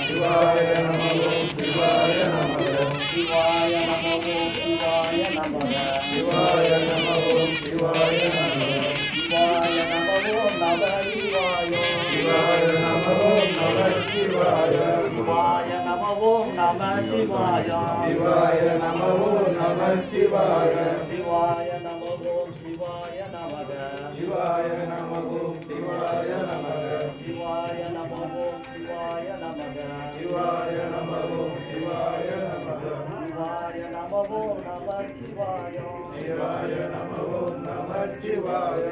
சிவாய நம ஓம் சிவாய நம சிவாய நம ஓம் சிவாய நம சிவாய நம ஓம் சிவாய நம சிவாய நம ஓம் நம சிவாய சிவாய நம ஓம் நம சிவாய சிவாய நம ஓம் நம சிவாய சிவாய நம ஓம் நம சிவாய சிவாய நம ஓம் சிவாய நமக சிவாய நம ஓம் சிவாய நம சிவாய நம ஓம் சிவாய நமக சிவாய நம ஓம் சிவாய நம சிவாய நம ஓம் நம சிவாய சிவாய நம ஓம் நம சிவாய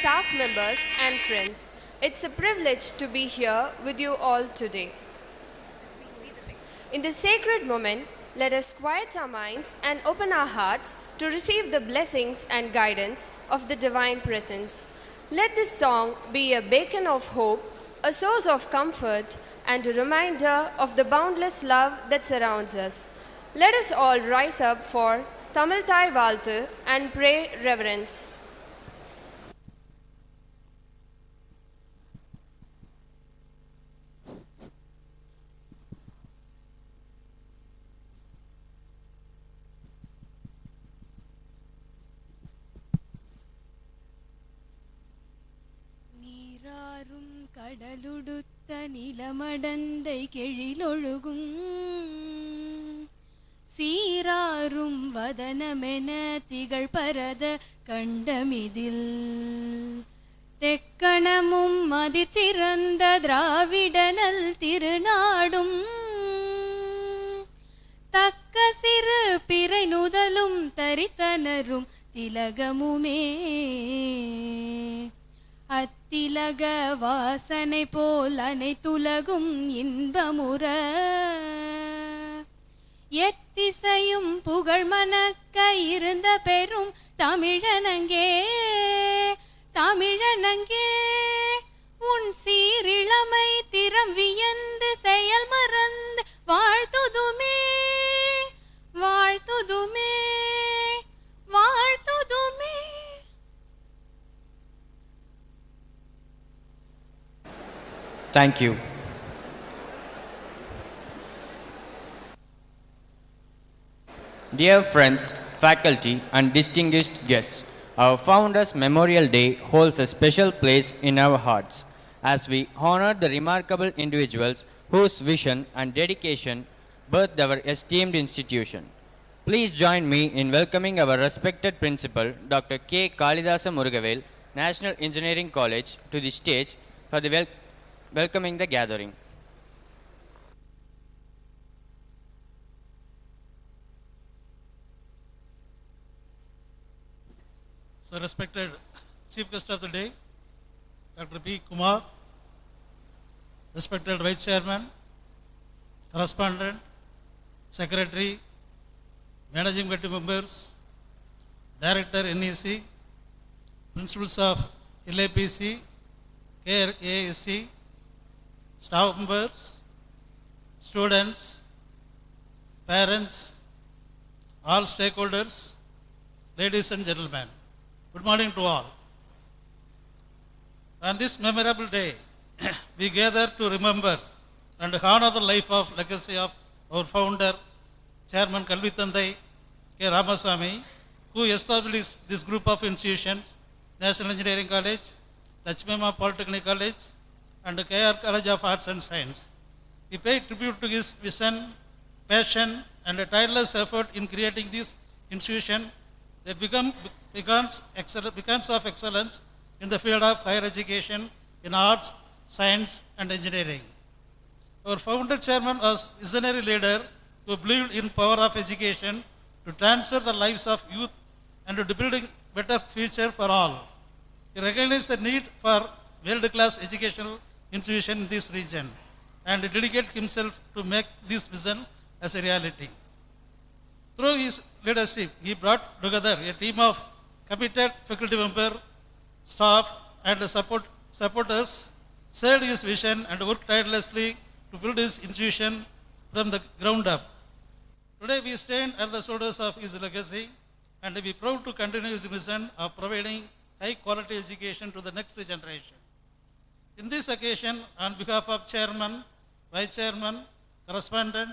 staff members and friends. It's a privilege to be here with you all today. In this sacred moment, let us quiet our minds and open our hearts to receive the blessings and guidance of the divine presence. Let this song be a beacon of hope, a source of comfort, and a reminder of the boundless love that surrounds us. Let us all rise up for Tamil Thai Valthu and pray reverence. கடலுடுத்த நிலமடந்தை கெழிலொழுகும் சீராரும் வதனமென திகழ் பரத கண்டமிதில் தெக்கணமும் மதிச்சிறந்த திராவிடனல் திருநாடும் தக்க சிறு பிறை நுதலும் தரித்தனரும் திலகமுமே அத்திலக வாசனை போல் அனைத்துலகும் இன்பமுற எத்திசையும் புகழ் மணக்க இருந்த பெரும் தமிழனங்கே தமிழனங்கே உன் சீரிழமை திறம் வியந்து செயல் மறந்து வாழ்த்துதுமே வாழ்த்துதுமே வாழ்த்துதுமே. Thank you. Dear friends, faculty and distinguished guests, our Founders Memorial Day holds a special place in our hearts as we honor the remarkable individuals whose vision and dedication birthed our esteemed institution. Please join me in welcoming our respected principal, Dr. K. Kalidasa National Engineering College, to the stage for the welcoming the gathering. So, respected Chief Guest of the Day, Dr. P. Kumar, respected Vice Chairman, Correspondent, Secretary, Managing Committee members, Director NEC, Principals of LAPC, KRASC, staff members, students, parents, all stakeholders, ladies and gentlemen. Good morning to all. On this memorable day, we gather to remember and honor the life of legacy of our founder, Chairman Kalvi Thanthai Thiru, who established this group of institutions, National Engineering College, Lachmema Polytechnic College, and K.R. College of Arts and Science. We pay tribute to his vision, passion, and a tireless effort in creating this institution that becomes of excellence in the field of higher education in arts, science, and engineering. Our founder chairman was a visionary leader who believed in power of education to transfer the lives of youth and to build a better future for all. He recognized the need for world-class educational institution in this region and dedicated himself to make this vision as a reality. Through his leadership, he brought together a team of committed faculty members, staff, and supporters, shared his vision and worked tirelessly to build his institution from the ground up. Today we stand at the shoulders of his legacy and we are proud to continue his mission of providing high quality education to the next generation. In this occasion, on behalf of Chairman, Vice Chairman, Correspondent,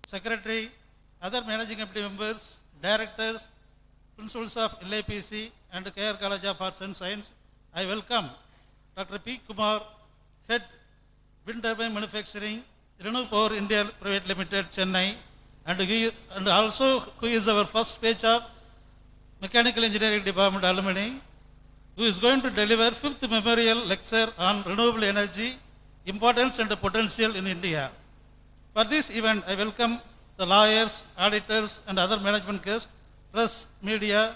Secretary, other Managing Committee members, Directors, Principals of LAPC and K.R. College of Arts and Science, I welcome Dr. P. Kumar, Head Wind Turbine Manufacturing, Renew Power India Private Limited, Chennai, and also who is our first batch of Mechanical Engineering Department alumni, who is going to deliver 5th memorial lecture on renewable energy, importance and potential in India. For this event, I welcome the lawyers, auditors, and other management guests, press, media,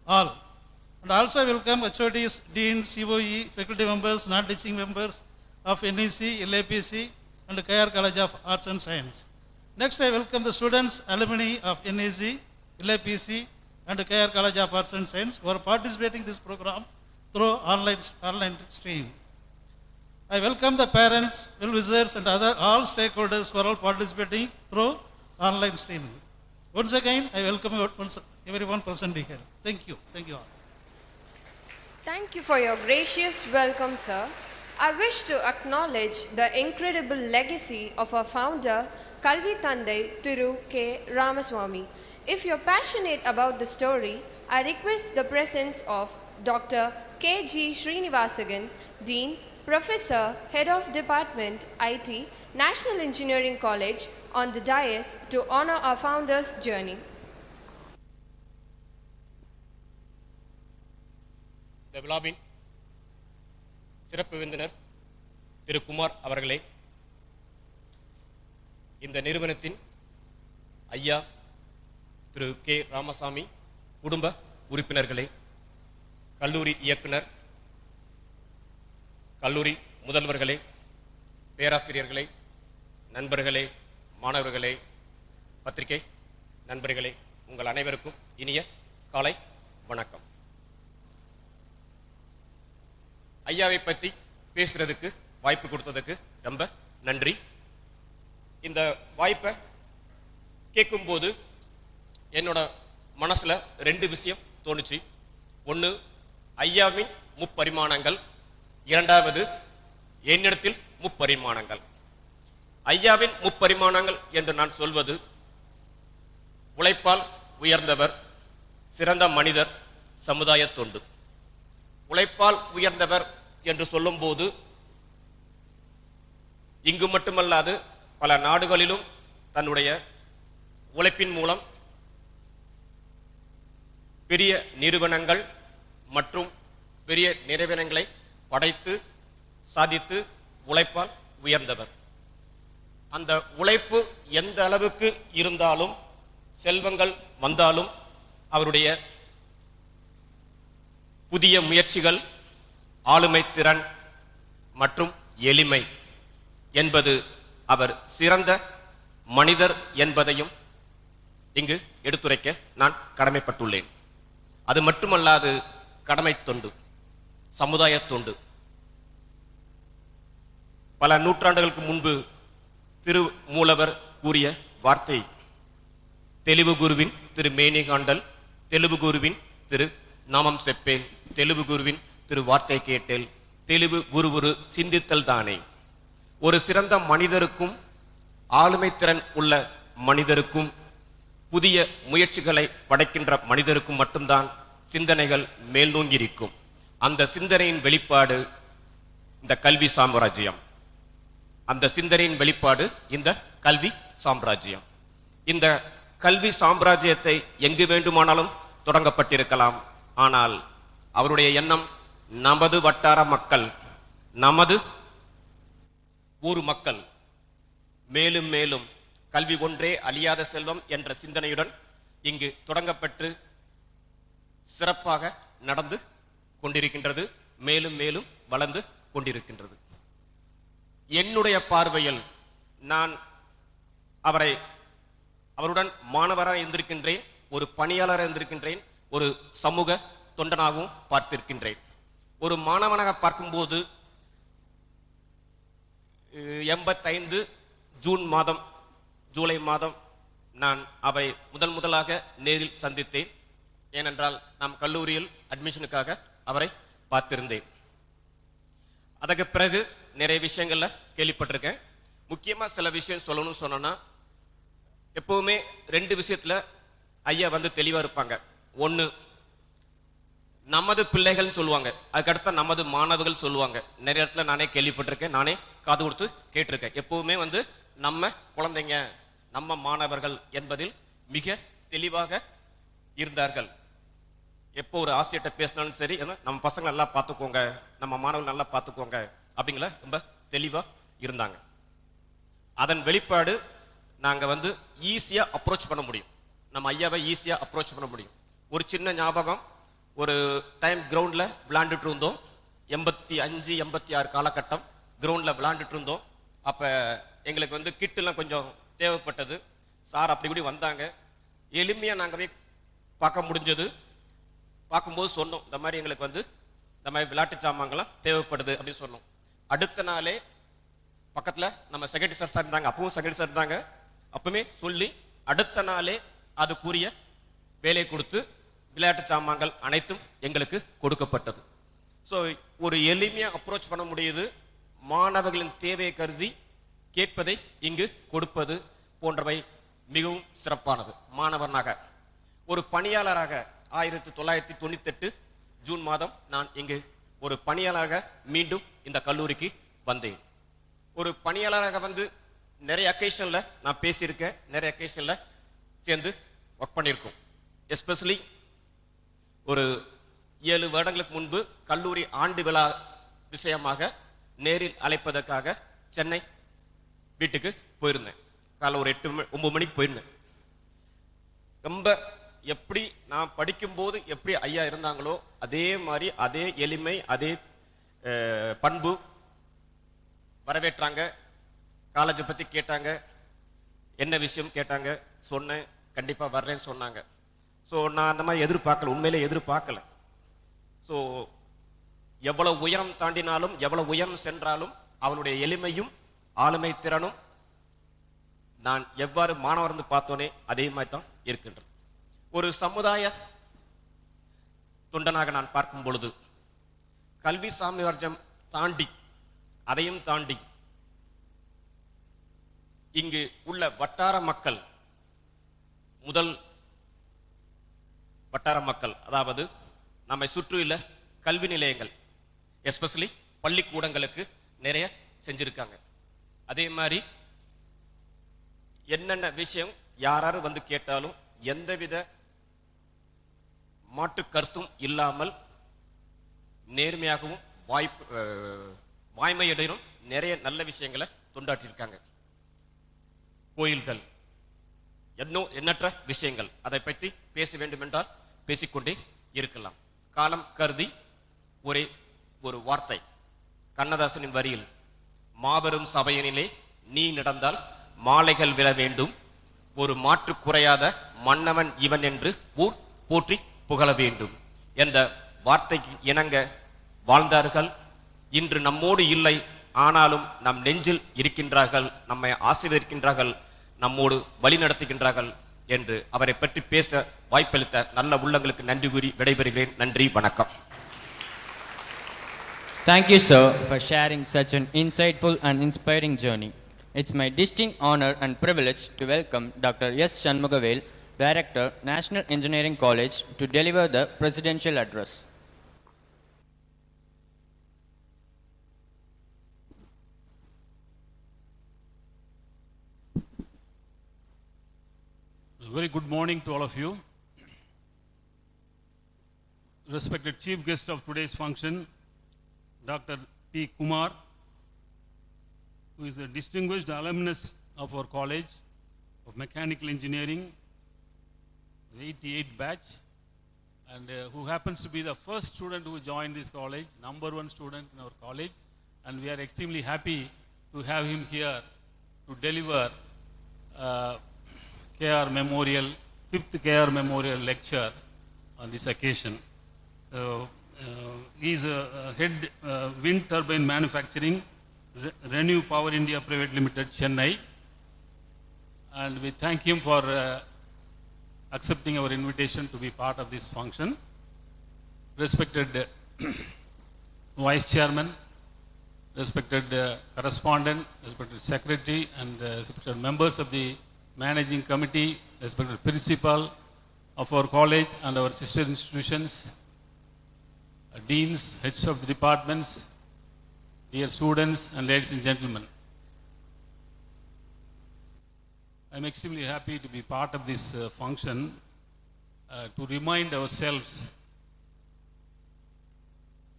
all. And also I welcome HODs, deans, COE, faculty members, non-teaching members of NEC, LAPC and K.R. College of Arts and Science. Next I welcome the students, alumni of NEC, LAPC and K.R. College of Arts and Science who are participating in this program through online stream. I welcome the parents, well-wishers and all stakeholders who are all participating through online streaming. Once again, I welcome everyone present here. Thank you all. Thank you for your gracious welcome, sir. I wish to acknowledge the incredible legacy of our founder, Kalvi Thanthai Thiru K.RAMASAMY. If you're passionate about the story, I request the presence of Dr. K.G. Srinivasagan, Dean, Professor, Head of Department, IT, National Engineering College, on the dais to honor our founder's journey. இந்த விழாவின் சிறப்பு விருந்தினர் திரு குமார் அவர்களே, இந்த நிறுவனத்தின் ஐயா திரு K. Ramasamy குடும்ப உறுப்பினர்களே, கல்லூரி இயக்குனர், கல்லூரி முதல்வர்களே, பேராசிரியர்களே, நண்பர்களே, மாணவர்களே, பத்திரிகை நண்பர்களே, உங்கள் அனைவருக்கும் இனிய காலை வணக்கம். ஐயாவை பற்றி பேசுறதுக்கு வாய்ப்பு கொடுத்ததுக்கு ரொம்ப நன்றி. இந்த வாய்ப்பை கேட்கும்போது என்னோட மனசுல 2 விஷயம் தோணுச்சு. ஒன்று, ஐயாவின் முப்பரிமாணங்கள், இரண்டாவது என்னிடத்தில் முப்பரிமாணங்கள். ஐயாவின் முப்பரிமாணங்கள் என்று நான் சொல்வது, உழைப்பால் உயர்ந்தவர், சிறந்த மனிதர், சமுதாய தொண்டு. உழைப்பால் உயர்ந்தவர் என்று சொல்லும் போது இங்கு மட்டுமல்லாது பல நாடுகளிலும் தன்னுடைய உழைப்பின் மூலம் பெரிய நிறுவனங்கள் மற்றும் பெரிய நிறுவனங்களை படைத்து சாதித்து உழைப்பால் உயர்ந்தவர். அந்த உழைப்பு எந்த அளவுக்கு இருந்தாலும், செல்வங்கள் வந்தாலும், அவருடைய புதிய முயற்சிகள், ஆளுமை திறன் மற்றும் எளிமை என்பது அவர் சிறந்த மனிதர் என்பதையும் இங்கு எடுத்துரைக்க நான் கடமைப்பட்டுள்ளேன். அது மட்டுமல்லாது கடமை தொண்டு, சமுதாய தொண்டு. பல நூற்றாண்டுகளுக்கு முன்பு திருமூலவர் கூறிய வார்த்தை, தெலுங்கு குருவின் திரு மேனிகாண்டல், தெலுங்கு குருவின் திரு நாமம் செப்பேன், தெலுங்கு குருவின் திரு வார்த்தை கேட்டேல், தெலுங்கு குரு சிந்தித்தல் தானே. ஒரு சிறந்த மனிதருக்கும், ஆளுமை திறன் உள்ள மனிதருக்கும், புதிய முயற்சிகளை படைக்கின்ற மனிதருக்கும் மட்டும்தான் சிந்தனைகள் மேல்நோங்கி இருக்கும். அந்த சிந்தனையின் வெளிப்பாடு இந்த கல்வி சாம்ராஜ்யம். அந்த சிந்தனையின் வெளிப்பாடு இந்த கல்வி சாம்ராஜ்யம். இந்த கல்வி சாம்ராஜ்யத்தை எங்கு வேண்டுமானாலும் தொடங்கப்பட்டிருக்கலாம். ஆனால் அவருடைய எண்ணம் நமது வட்டார மக்கள், நமது ஊர் மக்கள் மேலும் மேலும் கல்வி ஒன்றே அழியாத செல்வம் என்ற சிந்தனையுடன் இங்கு தொடங்கப்பட்டு சிறப்பாக நடந்து கொண்டிருக்கின்றது, மேலும் மேலும் வளர்ந்து கொண்டிருக்கின்றது. என்னுடைய பார்வையில் நான் அவருடன் மாணவராக இருந்திருக்கின்றேன், ஒரு பணியாளராக இருந்திருக்கின்றேன், ஒரு சமூக தொண்டனாகவும் பார்த்திருக்கின்றேன். ஒரு மாணவனாக பார்க்கும்போது 85 ஜூலை மாதம் நான் அவரை முதலாக நேரில் சந்தித்தேன். ஏனென்றால் நாம் கல்லூரியில் அட்மிஷனுக்காக அவரை பார்த்திருந்தேன். அதற்கு பிறகு நிறைய விஷயங்கள்ல கேள்விப்பட்டிருக்கேன். முக்கியமா சில விஷயம் சொல்லணும்னு சொன்னோன்னா, எப்பவுமே 2 விஷயத்துல ஐயா தெளிவா இருப்பாங்க. ஒன்று, நமது பிள்ளைகள் சொல்லுவாங்க, அதுக்கடுத்த நமது மாணவர்கள் சொல்லுவாங்க. நிறைய இடத்துல நானே கேள்விப்பட்டிருக்கேன், நானே காது கொடுத்து கேட்டிருக்கேன். எப்பவுமே நம்ம குழந்தைங்க, நம்ம மாணவர்கள் என்பதில் மிக தெளிவாக இருந்தார்கள். எப்போ ஒரு ஆசிரியர்கிட்ட பேசினாலும் சரி, நம்ம பசங்களை நல்லா பார்த்துக்கோங்க, நம்ம மாணவர்கள் நல்லா பார்த்துக்கோங்க அப்படிங்கிற ரொம்ப தெளிவா இருந்தாங்க. அதன் வெளிப்பாடு நாங்க ஈஸியா அப்ரோச் பண்ண முடியும், நம்ம ஐயாவை ஈஸியா அப்ரோச் பண்ண முடியும். ஒரு சின்ன ஞாபகம், ஒரு டைம் கிரவுண்டில் விளாண்டுட்டு இருந்தோம். 85 86 காலகட்டம் கிரவுண்டில் விளாண்டுட்டு இருந்தோம். அப்போ எங்களுக்கு வந்து கிட்டெல்லாம் கொஞ்சம் தேவைப்பட்டது. சார் அப்படி இப்படி வந்தாங்க. எளிமையாக நாங்கள் போய் பார்க்க முடிஞ்சது. பார்க்கும்போது சொன்னோம், இந்த மாதிரி எங்களுக்கு வந்து இந்த மாதிரி விளையாட்டு சாமான்கள்லாம் தேவைப்படுது அப்படின்னு சொன்னோம். அடுத்த நாளே பக்கத்தில் நம்ம செக்ரட்டரி சார் இருந்தாங்க, அப்பவும் செக்ரட்டரி சார் இருந்தாங்க. அப்பவுமே சொல்லி அடுத்த நாளே அதுக்குரிய வேலையை கொடுத்து விளையாட்டு சாமான்கள் அனைத்தும் எங்களுக்கு கொடுக்கப்பட்டது. ஸோ ஒரு எளிமையாக அப்ரோச் பண்ண முடியுது. மாணவர்களின் தேவையை கருதி கேட்பதை இங்கு கொடுப்பது போன்றவை மிகவும் சிறப்பானது. மாணவனாக ஒரு பணியாளராக 1998 ஜூன் மாதம் நான் இங்கு ஒரு பணியாளராக மீண்டும் இந்த கல்லூரிக்கு வந்தேன். ஒரு பணியாளராக வந்து நிறைய அக்கேஷன்ல நான் பேசியிருக்கேன், நிறைய அக்கேஷன்ல சேர்ந்து ஒர்க் பண்ணியிருக்கோம். எஸ்பெஷலி ஒரு 7 வருடங்களுக்கு முன்பு கல்லூரி ஆண்டு விழா விஷயமாக நேரில் அழைப்பதற்காக சென்னை வீட்டுக்கு போயிருந்தேன். காலை ஒரு 9 மணிக்கு போயிருந்தேன். ரொம்ப எப்படி நான் படிக்கும்போது எப்படி ஐயா இருந்தாங்களோ அதே மாதிரி அதே எளிமை அதே பண்பு வரவேற்றாங்க. காலேஜை பற்றி கேட்டாங்க, என்ன விஷயம் கேட்டாங்க, சொன்னேன், கண்டிப்பாக வர்றேன்னு சொன்னாங்க. ஸோ நான் அந்த மாதிரி எதிர்பார்க்கல, உண்மையிலே எதிர்பார்க்கல. ஸோ எவ்வளவு உயரம் தாண்டினாலும் எவ்வளவு உயரம் சென்றாலும் அவனுடைய எளிமையும் ஆளுமை திறனும் நான் எவ்வாறு மாணவர் இருந்து பார்த்தோனே அதே மாதிரி தான் இருக்கின்றது. ஒரு சமுதாய தொண்டனாக நான் பார்க்கும் பொழுது கல்வி சாம்ராஜ்யம் தாண்டி அதையும் தாண்டி இங்கு உள்ள வட்டார மக்கள், முதல் வட்டார மக்கள் அதாவது நம்மை சுற்றியுள்ள கல்வி நிலையங்கள் எஸ்பெஷலி பள்ளிக்கூடங்களுக்கு நிறைய செஞ்சிருக்காங்க. அதே மாதிரி என்னென்ன விஷயம் யாராரு வந்து கேட்டாலும் எந்தவித மாற்று கருத்தும் இல்லாமல் நேர்மையாகவும் வாய்மையுடனும் நிறைய நல்ல விஷயங்களை தொண்டாற்றியிருக்காங்க. கோயில்கள், எண்ணற்ற விஷயங்கள், அதை பற்றி பேச வேண்டும் என்றால் பேசிக்கொண்டே இருக்கலாம். காலம் கருதி ஒரே ஒரு வார்த்தை, கண்ணதாசனின் வரியில், மாபெரும் சபையினிலே நீ நடந்தால் மாலைகள் விழ வேண்டும், ஒரு மாற்று குறையாத மன்னவன் இவன் என்று ஊர் போற்றி புகழ வேண்டும் என்ற வார்த்தைக்கு இணங்க வாழ்ந்தார்கள். இன்று நம்மோடு இல்லை, ஆனாலும் நம் நெஞ்சில் இருக்கின்றார்கள், நம்மை ஆசீர்வதிக்கின்றார்கள், நம்மோடு வழி நடத்துகின்றார்கள் என்று அவரை பற்றி பேச வாய்ப்பளித்த நல்ல உள்ளங்களுக்கு நன்றி கூறி விடைபெறுகிறேன். நன்றி, வணக்கம். Thank you, sir, for sharing such an insightful and inspiring journey. It's my distinct honor and privilege to welcome Dr. S. Shanmugavel, Director, National Engineering College, to deliver the presidential address. A very good morning to all of you. Respected chief guest of today's function, Dr. P. Kumar, who is a distinguished alumnus of our College of Mechanical Engineering, 88 batch, and who happens to be the first student who joined this college, #1 student in our college, and we are extremely happy to have him here to deliver K.R. Memorial, 5th K.R. Memorial lecture on this occasion. So, he is a head wind turbine manufacturing, Renew Power India Private Limited, Chennai, and we thank him for accepting our invitation to be part of this function. Respected Vice Chairman, respected correspondent, respected Secretary, and respected members of the Managing Committee, respected Principal of our college and our sister institutions, Deans, heads of the departments, dear students and ladies and gentlemen. I am extremely happy to be part of this function to remind ourselves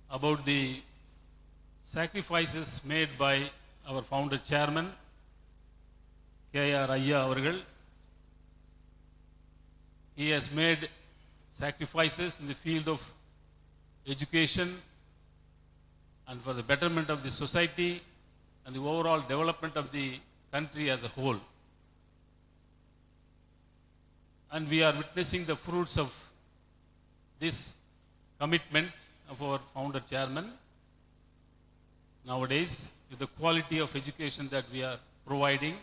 about the sacrifices made by our founder chairman, K.R. Ayya Avargal. He has made sacrifices in the field of education and for the betterment of the society and the overall development of the country as a whole. And we are witnessing the fruits of this commitment of our founder chairman nowadays with the quality of education that we are providing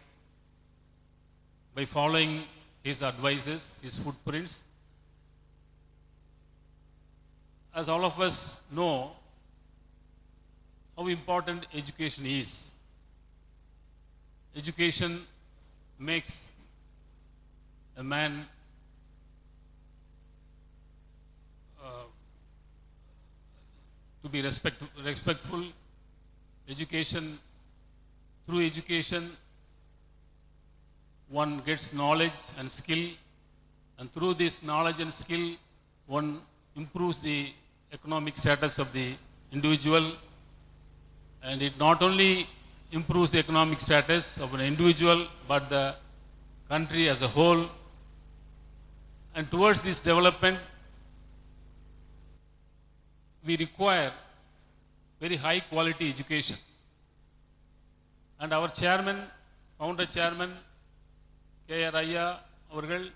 by following his advices, his footprints. As all of us know how important education is. Education makes a man to be respectful. Education, through education, one gets knowledge and skill, and through this knowledge and skill, one improves the economic status of the individual, and it not only improves the economic status of an individual, but the country as a whole. And towards this development, we require very high quality education. And our chairman, founder chairman, K.R. Avargal,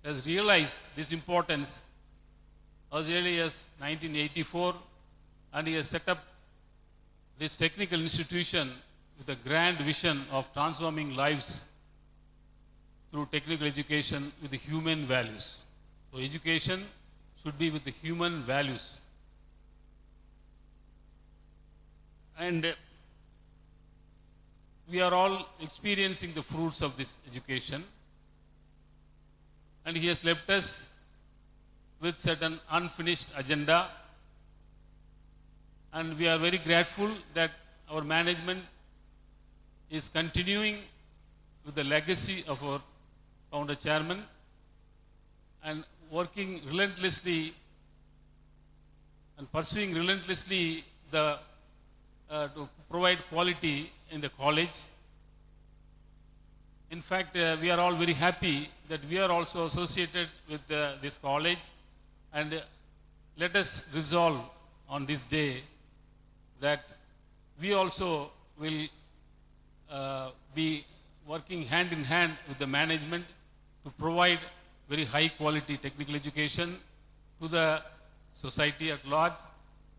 has realized this importance as early as 1984, and he has set up this technical institution with a grand vision of transforming lives through technical education with the human values. So education should be with the human values. And we are all experiencing the fruits of this education. And he has left us with certain unfinished agenda. And we are very grateful that our management is continuing with the legacy of our founder chairman and working relentlessly and pursuing relentlessly to provide quality in the college. In fact, we are all very happy that we are also associated with this college, and let us resolve on this day that we also will be working hand in hand with the management to provide very high quality technical education to the society at large.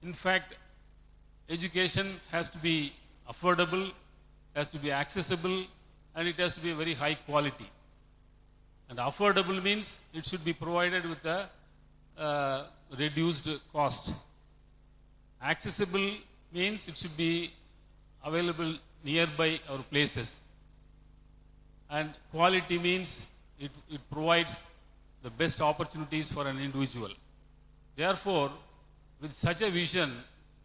In fact, education has to be affordable, has to be accessible, and it has to be very high quality. And affordable means it should be provided with a reduced cost. Accessible means it should be available nearby our places. And quality means it provides the best opportunities for an individual. Therefore, with such a vision,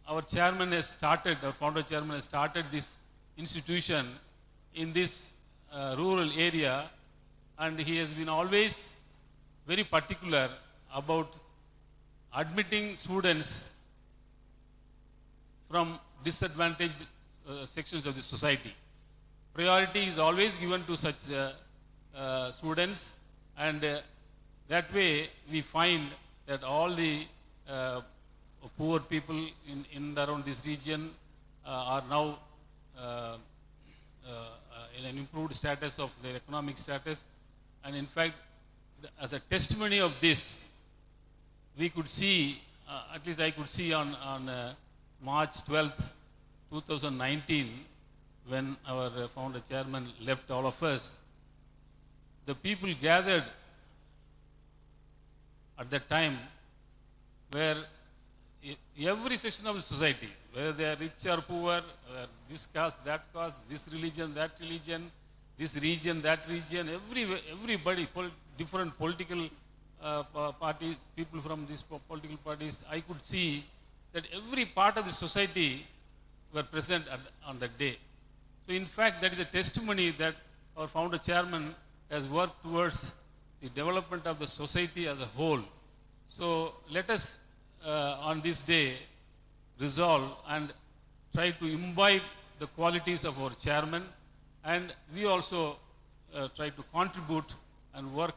our founder chairman has started this institution in this rural area, and he has been always very particular about admitting students from disadvantaged sections of the society. Priority is always given to such students, and that way we find that all the poor people in and around this region are now in an improved status of their economic status. And in fact, as a testimony of this, we could see, at least I could see on March 12th, 2019, when our founder chairman left all of us, the people gathered at that time where every section of the society, whether they are rich or poor, this caste, this religion, that religion, this region, that region, everybody, different political parties, people from these political parties, I could see that every part of the society were present on that day. So in fact, that is a testimony that our founder chairman has worked towards the development of the society as a whole. So let us on this day resolve and try to imbibe the qualities of our chairman, and we also try to contribute and work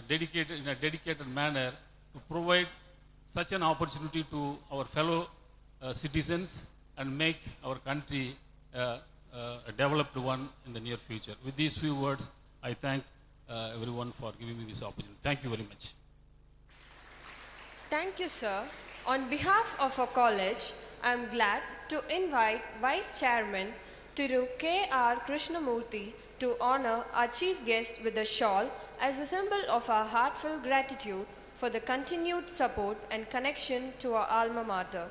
in a dedicated manner to provide such an opportunity to our fellow citizens and make our country a developed one in the near future. With these few words, I thank everyone for giving me this opportunity. Thank you very much. Thank you, sir. On behalf of our college, I am glad to invite Vice Chairman Thiru K.R. Krishnamurthy to honor our chief guest with a shawl as a symbol of our heartfelt gratitude for the continued support and connection to our alma mater.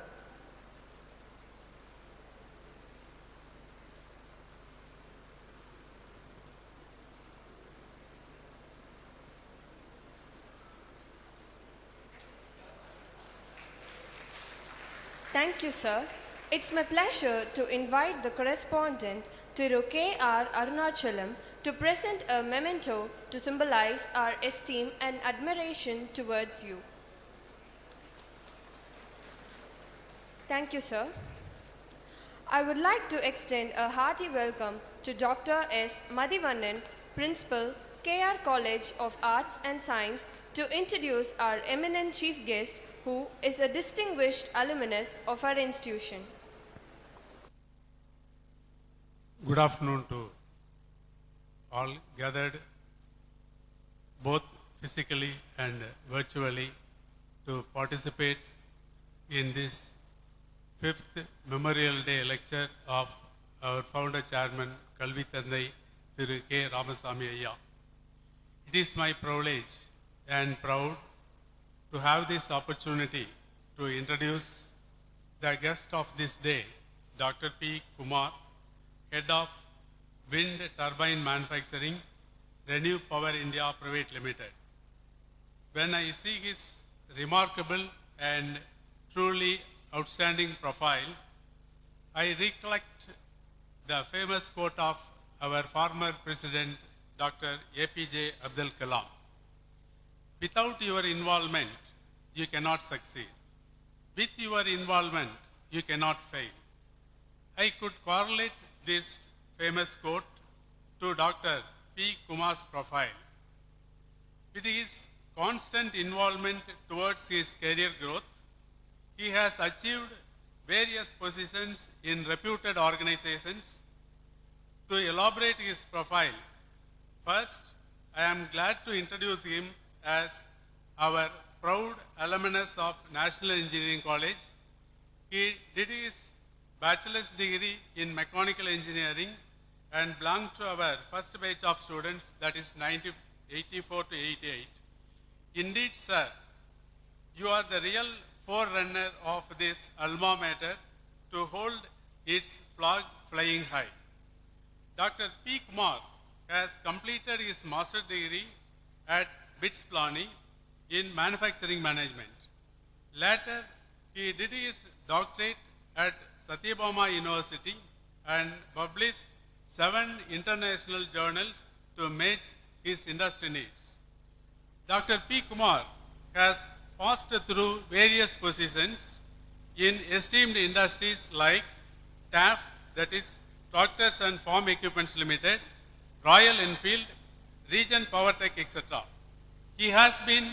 Thank you, sir. It's my pleasure to invite the correspondent Thiru K.R. Arunachalam to present a memento to symbolize our esteem and admiration towards you. Thank you, sir. I would like to extend a hearty welcome to Dr. S. Madhivannan, Principal, K.R. College of Arts and Science, to introduce our eminent chief guest, who is a distinguished alumnus of our institution. Good afternoon to all gathered both physically and virtually to participate in this 5th Memorial Day lecture of our founder chairman Kalvi Thanthai Thiru K.RAMASAMY Ayya. It is my privilege and proud to have this opportunity to introduce the guest of this day, Dr. P. Kumar, Head of Wind Turbine Manufacturing, Renew Power India Private Limited. When I see his remarkable and truly outstanding profile, I recollect the famous quote of our former President, Dr. APJ Abdul Kalam. Without your involvement, you cannot succeed. With your involvement, you cannot fail. I could correlate this famous quote to Dr. P. Kumar's profile. With his constant involvement towards his career growth, he has achieved various positions in reputed organizations. To elaborate his profile, first, I am glad to introduce him as our proud alumnus of National Engineering College. He did his bachelor's degree in mechanical engineering and belonged to our first batch of students, that is 1984 to 88. Indeed, sir, you are the real forerunner of this alma mater to hold its flag flying high. Dr. P. Kumar has completed his master's degree at BITS Plani in manufacturing management. Later, he did his doctorate at Satyabama University and published 7 international journals to match his industry needs. Dr. P. Kumar has passed through various positions in esteemed industries like TAF, that is Tractors and Farm Equipments Limited, Royal Enfield, Region Power Tech, etc. He has been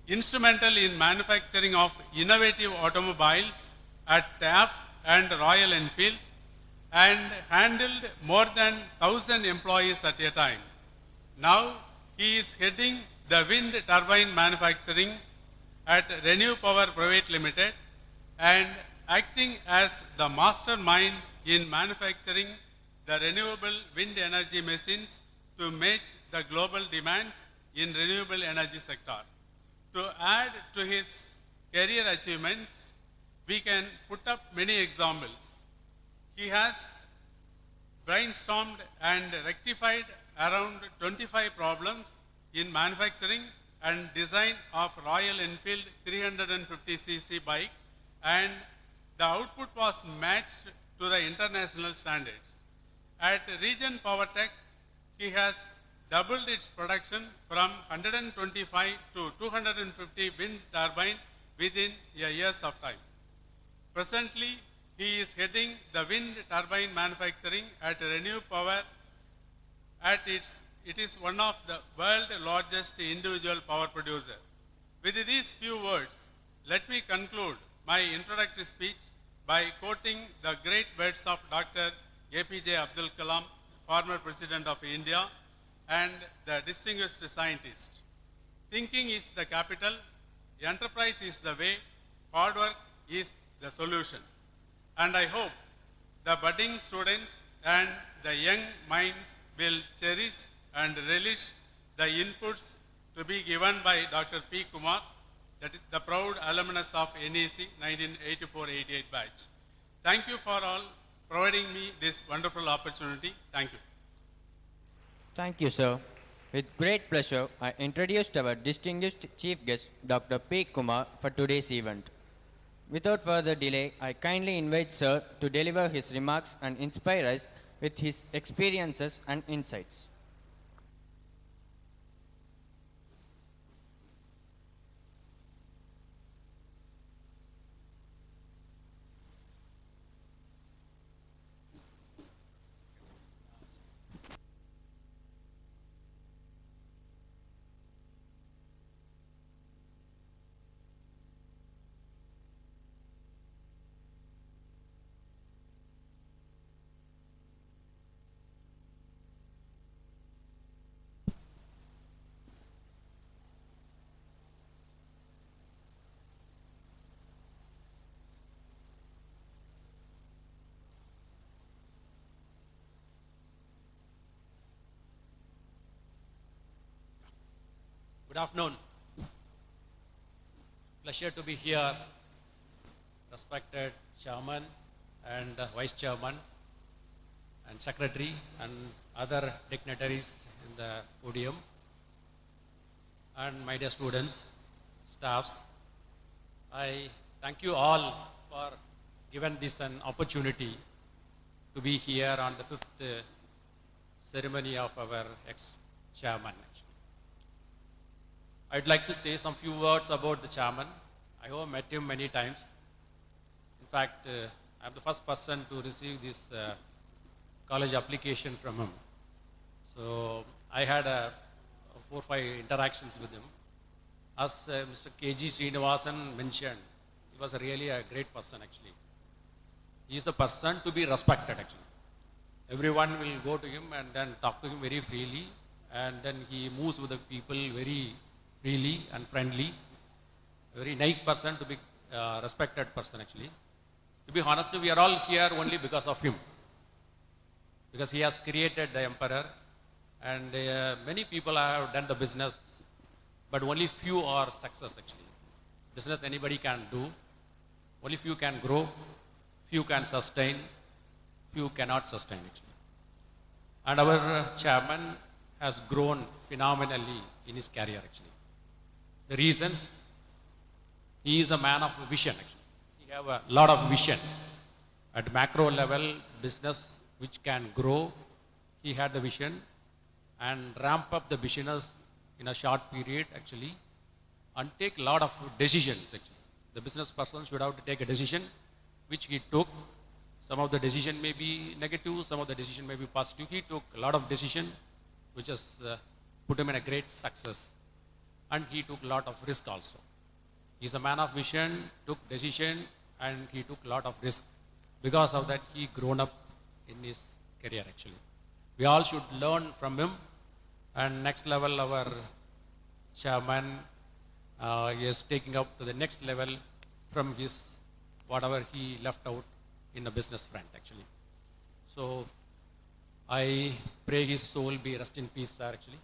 instrumental in manufacturing of innovative automobiles at TAF and Royal Enfield and handled more than 1,000 employees at a time. Now he is heading the wind turbine manufacturing at Renew Power Private Limited and acting as the mastermind in manufacturing the renewable wind energy machines to match the global demands in renewable energy sector. To add to his career achievements, we can put up many examples. He has brainstormed and rectified around 25 problems in manufacturing and design of Royal Enfield 350cc bike, and the output was matched to the international standards. At Region Power Tech, he has doubled its production from 125 to 250 wind turbine within a years of time. Presently, he is heading the wind turbine manufacturing at Renew Power. It is one of the world's largest individual power producer. With these few words, Let me conclude my introductory speech by quoting the great words of Dr. APJ Abdul Kalam, former President of India and the distinguished scientist. Thinking is the capital, enterprise is the way, hard work is the solution. And I hope the budding students and the young minds will cherish and relish the inputs to be given by Dr. P. Kumar, that is the proud alumnus of NEC 1984-88 batch. Thank you for all providing me this wonderful opportunity. Thank you. Thank you, sir. With great pleasure, I introduced our distinguished chief guest, Dr. P. Kumar, for today's event. Without further delay, I kindly invite sir to deliver his remarks and inspire us with his experiences and insights. Good afternoon. Pleasure to be here, respected Chairman and Vice Chairman and Secretary and other dignitaries in the podium, and my dear students, staffs. I thank you all for giving this an opportunity to be here on the fifth ceremony of our ex-chairman. I'd like to say some few words about the chairman. I have met him many times. In fact, I'm the first person to receive this college application from him. So I had 4 or 5 interactions with him. As Mr. K.G. Srinivasan mentioned, he was really a great person actually. He is the person to be respected actually. Everyone will go to him and then talk to him very freely, and then he moves with the people very freely and friendly. A very nice person, to be respected person actually. To be honest, we are all here only because of him. Because he has created the emperor, and many people have done the business, but only few are success actually. Business anybody can do, only few can grow, few can sustain, few cannot sustain actually. And our chairman has grown phenomenally in his career actually. The reasons, he is a man of vision actually. He have a lot of vision. At macro level, business which can grow, he had the vision and ramp up the business in a short period actually, and take a lot of decisions actually. The business person should have to take a decision, which he took. Some of the decision may be negative, some of the decision may be positive. He took a lot of decision, which has put him in a great success. And he took a lot of risk also. He's a man of vision, took decision, and he took a lot of risk. Because of that, he grown up in his career actually. We all should learn from him. And next level, our chairman is taking up to the next level from his whatever he left out in the business front actually. So I pray his soul be rest in peace, sir, actually.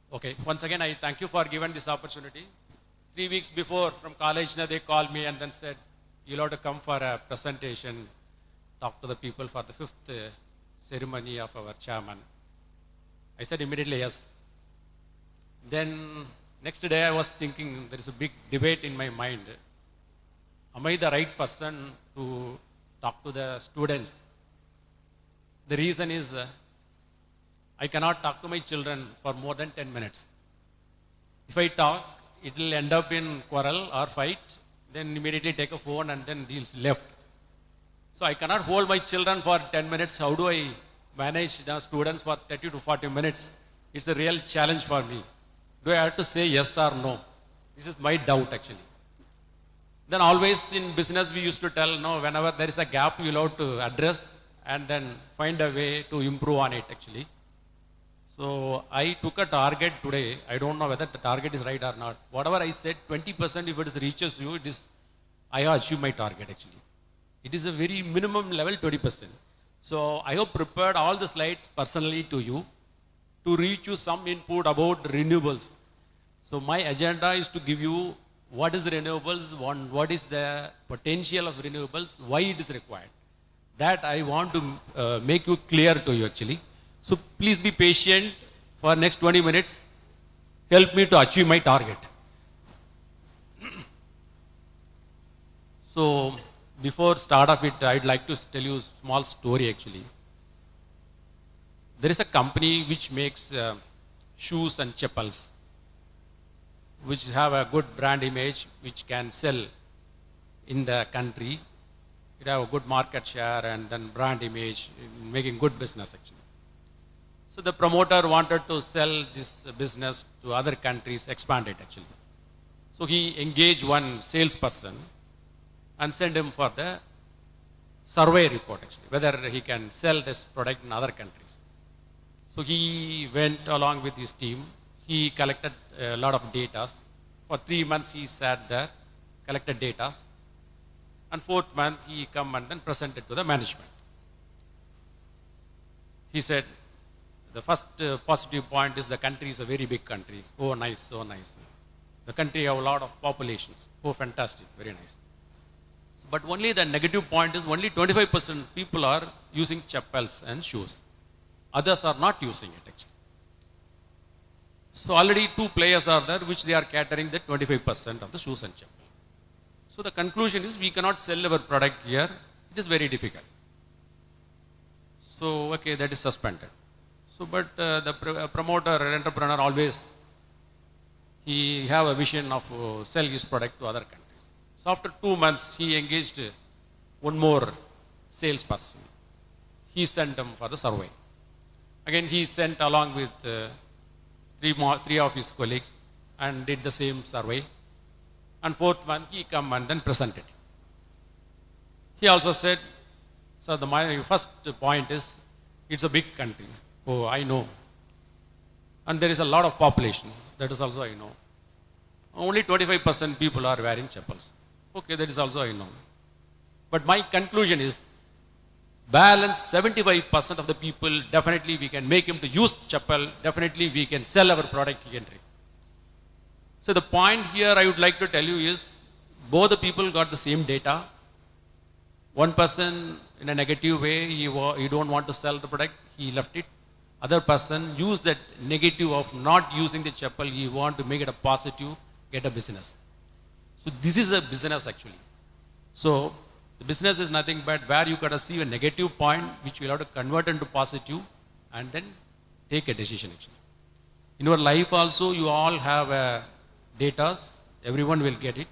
Okay, once again, I thank you for giving this opportunity. 3 weeks before from college, they called me and then said, you'll have to come for a presentation, talk to the people for the 5th ceremony of our chairman. I said immediately yes. Then next day I was thinking, there is a big debate in my mind. Am I the right person to talk to the students? The reason is, I cannot talk to my children for more than 10 minutes. If I talk, it will end up in quarrel or fight, then immediately take a phone and then they'll left. So I cannot hold my children for 10 minutes. How do I manage the students for 30 to 40 minutes? It's a real challenge for me. Do I have to say yes or no? This is my doubt actually. Then always in business we used to tell, no, whenever there is a gap, you'll have to address and then find a way to improve on it actually. So I took a target today. I don't know whether the target is right or not. Whatever I said, 20% if it reaches you, I achieve my target actually. It is a very minimum level 20%. So I have prepared all the slides personally to you to reach you some input about renewables. So my agenda is to give you what is renewables, what is the potential of renewables, why it is required. That I want to make you clear to you actually. So please be patient for next 20 minutes. Help me to achieve my target. So before start of it, I'd like to tell you a small story actually. There is a company which makes shoes and chappals, which have a good brand image, which can sell in the country. It have a good market share and then brand image, making good business actually. So the promoter wanted to sell this business to other countries, expand it actually. So he engaged one salesperson and sent him for the survey report actually, whether he can sell this product in other countries. So he went along with his team. He collected a lot of data. For 3 months he sat there, collected data. And 4th month he come and then presented to the management. He said, the first positive point is the country is a very big country. Oh nice, so nice. The country have a lot of populations. Oh fantastic, very nice. But only the negative point is only 25% people are using chappals and shoes. Others are not using it actually. So already 2 players are there which they are catering the 25% of the shoes and chappal. So the conclusion is we cannot sell our product here. It is very difficult. So okay, that is suspended. So but the promoter or entrepreneur always, he have a vision of sell his product to other countries. So after 2 months, he engaged one more salesperson. He sent him for the survey. Again, he sent along with 3 of his colleagues and did the same survey. And 4th month, he come and then presented. He also said, so my first point is, it's a big country. Oh, I know. And there is a lot of population. That is also I know. Only 25% people are wearing chappals. Okay, that is also I know. But my conclusion is, balance 75% of the people, definitely we can make him to use chappal, definitely we can sell our product here. So the point here I would like to tell you is, both the people got the same data. One person in a negative way, he don't want to sell the product, he left it. Other person used that negative of not using the chappal, he want to make it a positive, get a business. So this is a business actually. So the business is nothing but where you got to see a negative point which you have to convert into positive and then take a decision actually. In your life also you all have data, everyone will get it.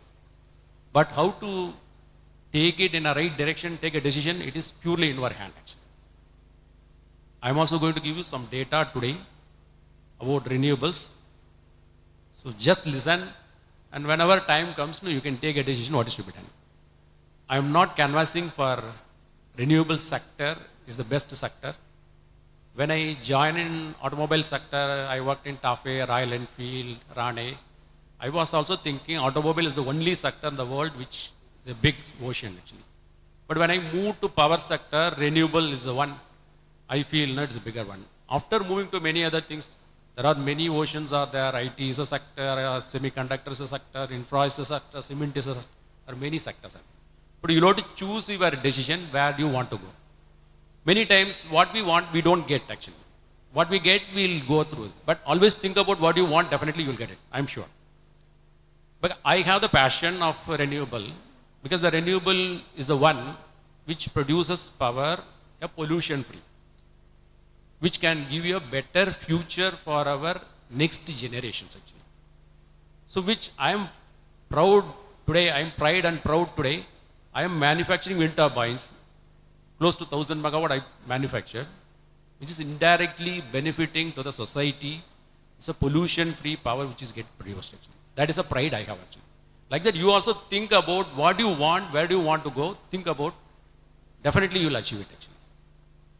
But how to take it in a right direction, take a decision, it is purely in your hand actually. I am also going to give you some data today about renewables. So just listen, and whenever time comes, you can take a decision what is to be done. I am not canvassing for renewable sector is the best sector. When I joined in automobile sector, I worked in Tafe, Royal Enfield, Rane. I was also thinking automobile is the only sector in the world which is a big ocean actually. But when I moved to power sector, renewable is the one I feel it's a bigger one. After moving to many other things, there are many oceans are there. IT is a sector, semiconductor is a sector, infra is a sector, cement is a sector. There are many sectors. But you have to choose your decision where do you want to go. Many times what we want, we don't get actually. What we get, we'll go through. But always think about what you want, definitely you'll get it, I'm sure. But I have the passion of renewable because the renewable is the one which produces power pollution free, which can give you a better future for our next generations actually. So which I am proud today, I am pride and proud today. I am manufacturing wind turbines, close to 1000 megawatt I manufacture, which is indirectly benefiting to the society. It's a pollution free power which is get produced actually. That is a pride I have actually. Like that, you also think about what you want, where do you want to go, think about, definitely you will achieve it actually.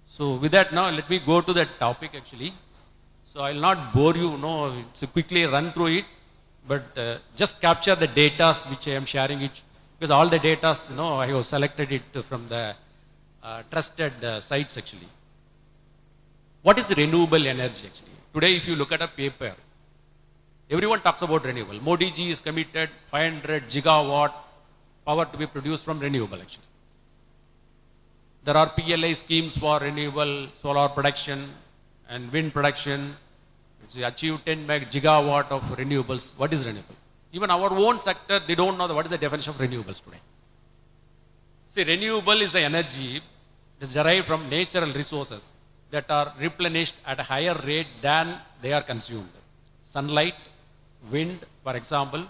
So with that now, let me go to that topic actually. So I will not bore you, so quickly run through it, but just capture the data which I am sharing it, because all the data, I have selected it from the trusted sites actually. What is renewable energy actually? Today if you look at a paper, everyone talks about renewable. Modi ji is committed 500 gigawatt power to be produced from renewable actually. There are PLI schemes for renewable solar production and wind production. It's achieved 10 gigawatt of renewables. What is renewable? Even our own sector, they don't know what is the definition of renewables today. See, renewable is the energy that is derived from natural resources that are replenished at a higher rate than they are consumed. Sunlight, wind, for example,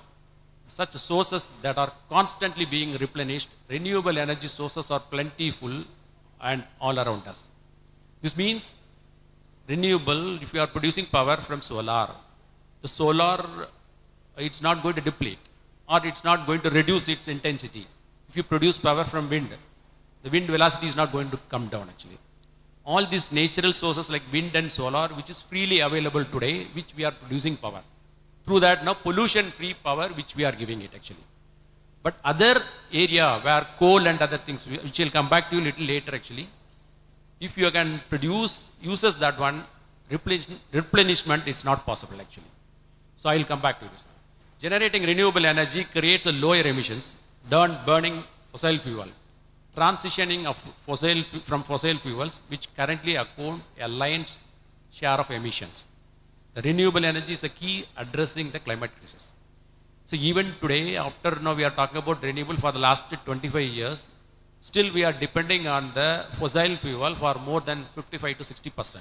such sources that are constantly being replenished, renewable energy sources are plentiful and all around us. This means renewable, if you are producing power from solar, the solar, it's not going to deplete or it's not going to reduce its intensity. If you produce power from wind, the wind velocity is not going to come down actually. All these natural sources like wind and solar, which is freely available today, which we are producing power. Through that now pollution-free power which we are giving it actually. But other area where coal and other things, which will come back to you a little later actually, if you can produce, uses that one, replenishment, it's not possible actually. So I will come back to this one. Generating renewable energy creates a lower emissions than burning fossil fuel. Transitioning of from fossil fuels, which currently account a lion's share of emissions. The renewable energy is the key addressing the climate crisis. So even today, after now we are talking about renewable for the last 25 years, still we are depending on the fossil fuel for more than 55 to 60%.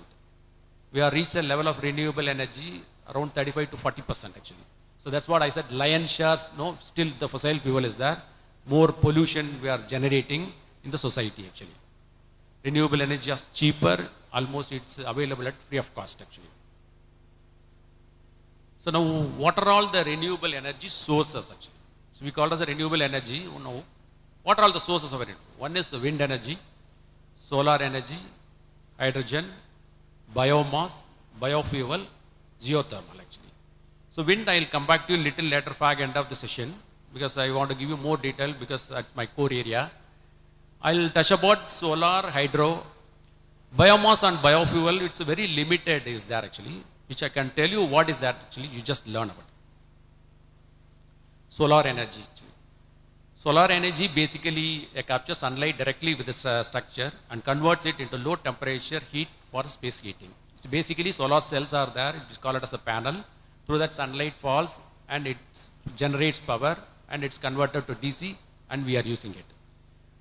We are reached a level of renewable energy around 35 to 40% actually. So that's what I said, lion's share, still the fossil fuel is there. More pollution we are generating in the society actually. Renewable energy is cheaper, almost it's available at free of cost actually. So now what are all the renewable energy sources actually? So we call it as a renewable energy. Now, what are all the sources of it? One is wind energy, solar energy, hydrogen, biomass, biofuel, geothermal actually. So wind I will come back to you a little later fag end of the session, because I want to give you more detail because that's my core area. I'll touch about solar, hydro, biomass and biofuel. It's very limited is there actually, which I can tell you what is that actually, you just learn about. Solar energy actually. Solar energy basically captures sunlight directly with this structure and converts it into low temperature heat for space heating. It's basically solar cells are there, it's called as a panel. Through that sunlight falls and it generates power and it's converted to DC and we are using it.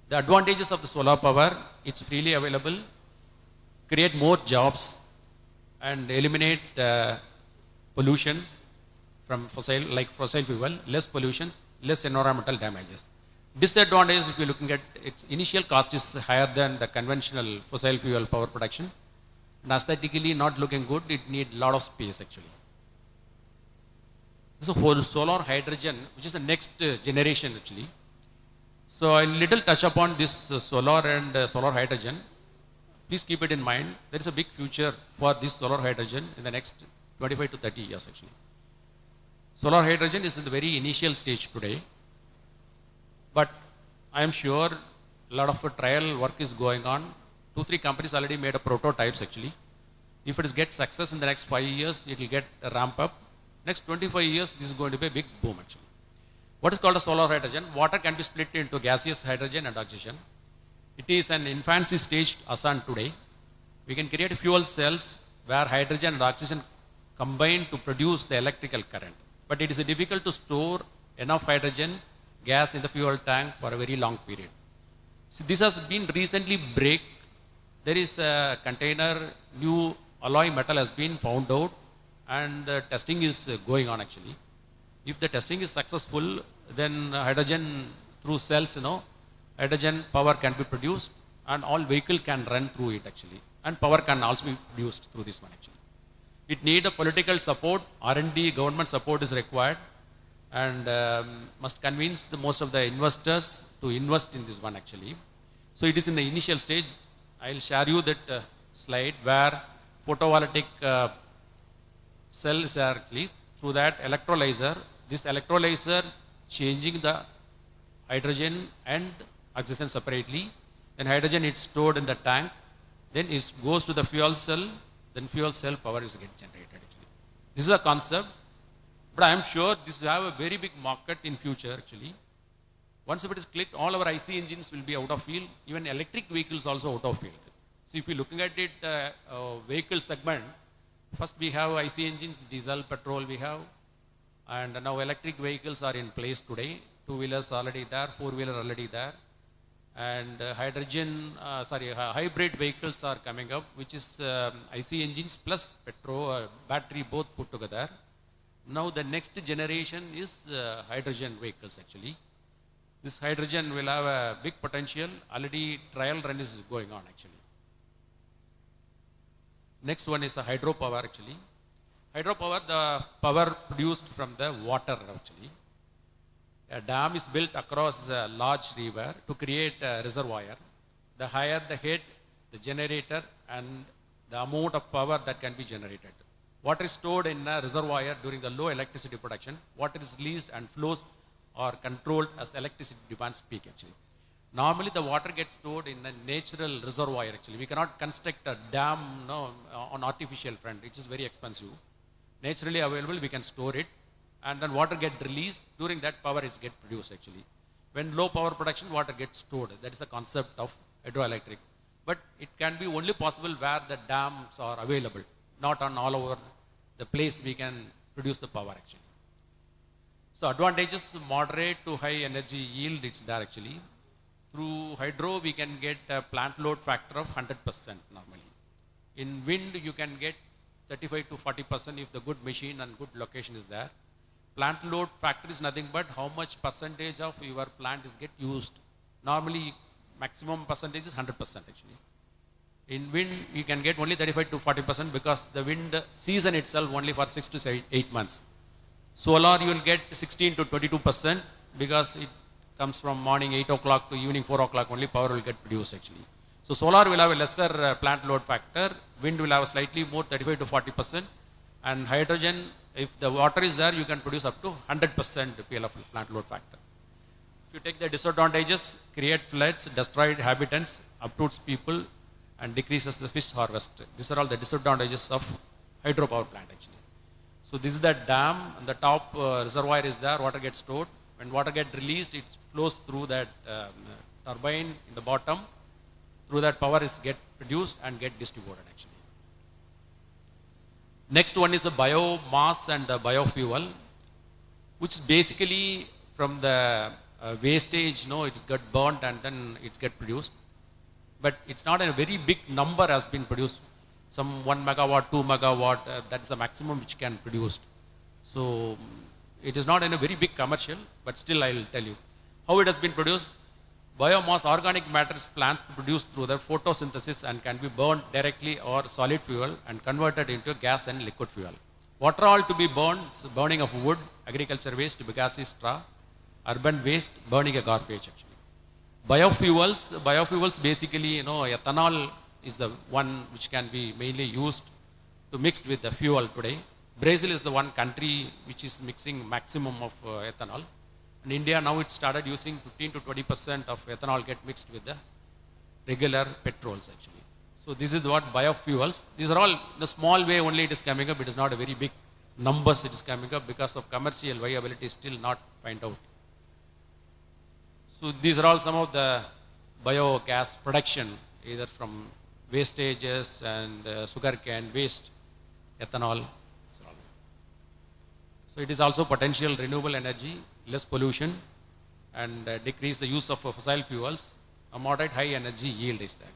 The advantages of the solar power, it's freely available, create more jobs and eliminate pollutions from fossil fuel, less pollutions, less environmental damages. Disadvantages, if you're looking at its initial cost is higher than the conventional fossil fuel power production. And aesthetically not looking good, it needs a lot of space actually. This is a whole solar hydrogen, which is the next generation actually. So I'll little touch upon this solar and solar hydrogen. Please keep it in mind. There is a big future for this solar hydrogen in the next 25 to 30 years actually. Solar hydrogen is in the very initial stage today, but I am sure a lot of trial work is going on. 2-3 companies already made a prototypes actually. If it gets success in the next 5 years, it will get a ramp up. Next 25 years, this is going to be a big boom actually. What is called a solar hydrogen? Water can be split into gaseous hydrogen and oxygen. It is an infancy stage as on today. We can create fuel cells where hydrogen and oxygen combine to produce the electrical current. But it is difficult to store enough hydrogen gas in the fuel tank for a very long period. So this has been recently break. There is a container, new alloy metal has been found out and testing is going on actually. If the testing is successful, then hydrogen through cells, hydrogen power can be produced and all vehicle can run through it actually. And power can also be produced through this one actually. It needs a political support, R&D, government support is required. and must convince the most of the investors to invest in this one actually. So it is in the initial stage. I'll share you that slide where photovoltaic cells are actually through that electrolyzer. This electrolyzer changing the hydrogen and oxygen separately. Then hydrogen is stored in the tank. Then it goes to the fuel cell. Then fuel cell power is get generated actually. This is a concept, but I am sure this will have a very big market in future actually. Once if it is clicked, all our IC engines will be out of field. Even electric vehicles also out of field. So if you looking at it, vehicle segment, first we have IC engines, diesel, petrol we have, and now electric vehicles are in place today. Two-wheelers already there, four-wheeler already there, and hybrid vehicles are coming up, which is IC engines plus petrol, battery both put together. Now the next generation is hydrogen vehicles actually. This hydrogen will have a big potential. Already trial run is going on actually. Next one is a hydropower actually. Hydropower, the power produced from the water actually. A dam is built across a large river to create a reservoir. The higher the head, the generator, and the amount of power that can be generated. Water is stored in a reservoir during the low electricity production. Water is released and flows are controlled as electricity demands peak actually. Normally the water gets stored in a natural reservoir actually. We cannot construct a dam on artificial front. It is very expensive. Naturally available, we can store it, and then water get released. During that, power is get produced actually. When low power production, water gets stored. That is the concept of hydroelectric. But it can be only possible where the dams are available, not on all over the place we can produce the power actually. So advantages, moderate to high energy yield, it's there actually. Through hydro, we can get a plant load factor of 100% normally. In wind, you can get 35 to 40% if the good machine and good location is there. Plant load factor is nothing but how much percentage of your plant is get used. Normally, maximum percentage is 100% actually. In wind, you can get only 35 to 40% because the wind season itself only for 6 to 8 months. Solar, you will get 16 to 22% because it comes from morning 8 o'clock to evening 4 o'clock only power will get produced actually. So solar will have a lesser plant load factor, wind will have a slightly more 35 to 40%, and hydrogen, if the water is there, you can produce up to 100% PLF plant load factor. If you take the disadvantages, create floods, destroyed habitats, uproots people, and decreases the fish harvest. These are all the disadvantages of hydropower plant actually. So this is the dam, and the top reservoir is there, water gets stored. When water gets released, it flows through that turbine in the bottom. Through that power is get produced and get distributed actually. Next one is the biomass and the biofuel, which is basically from the wastage, it is got burnt and then it gets produced. But it's not a very big number has been produced. Some 1 megawatt, 2 megawatt, that's the maximum which can produce. So it is not in a very big commercial, but still I will tell you. How it has been produced? Biomass, organic matter is plants to produce through the photosynthesis and can be burned directly or solid fuel and converted into gas and liquid fuel. What are all to be burned? So burning of wood, agriculture waste, bagasse straw, urban waste, burning a garbage actually. Biofuels basically, ethanol is the one which can be mainly used to mix with the fuel today. Brazil is the one country which is mixing maximum of ethanol. In India now it started using 15 to 20% of ethanol get mixed with the regular petrols actually. So this is what biofuels. These are all in a small way only it is coming up. It is not a very big numbers it is coming up because of commercial viability is still not found out. So these are all some of the biogas production either from wastages and sugarcane waste, ethanol. So it is also potential renewable energy, less pollution, and decrease the use of fossil fuels. A moderate high energy yield is there.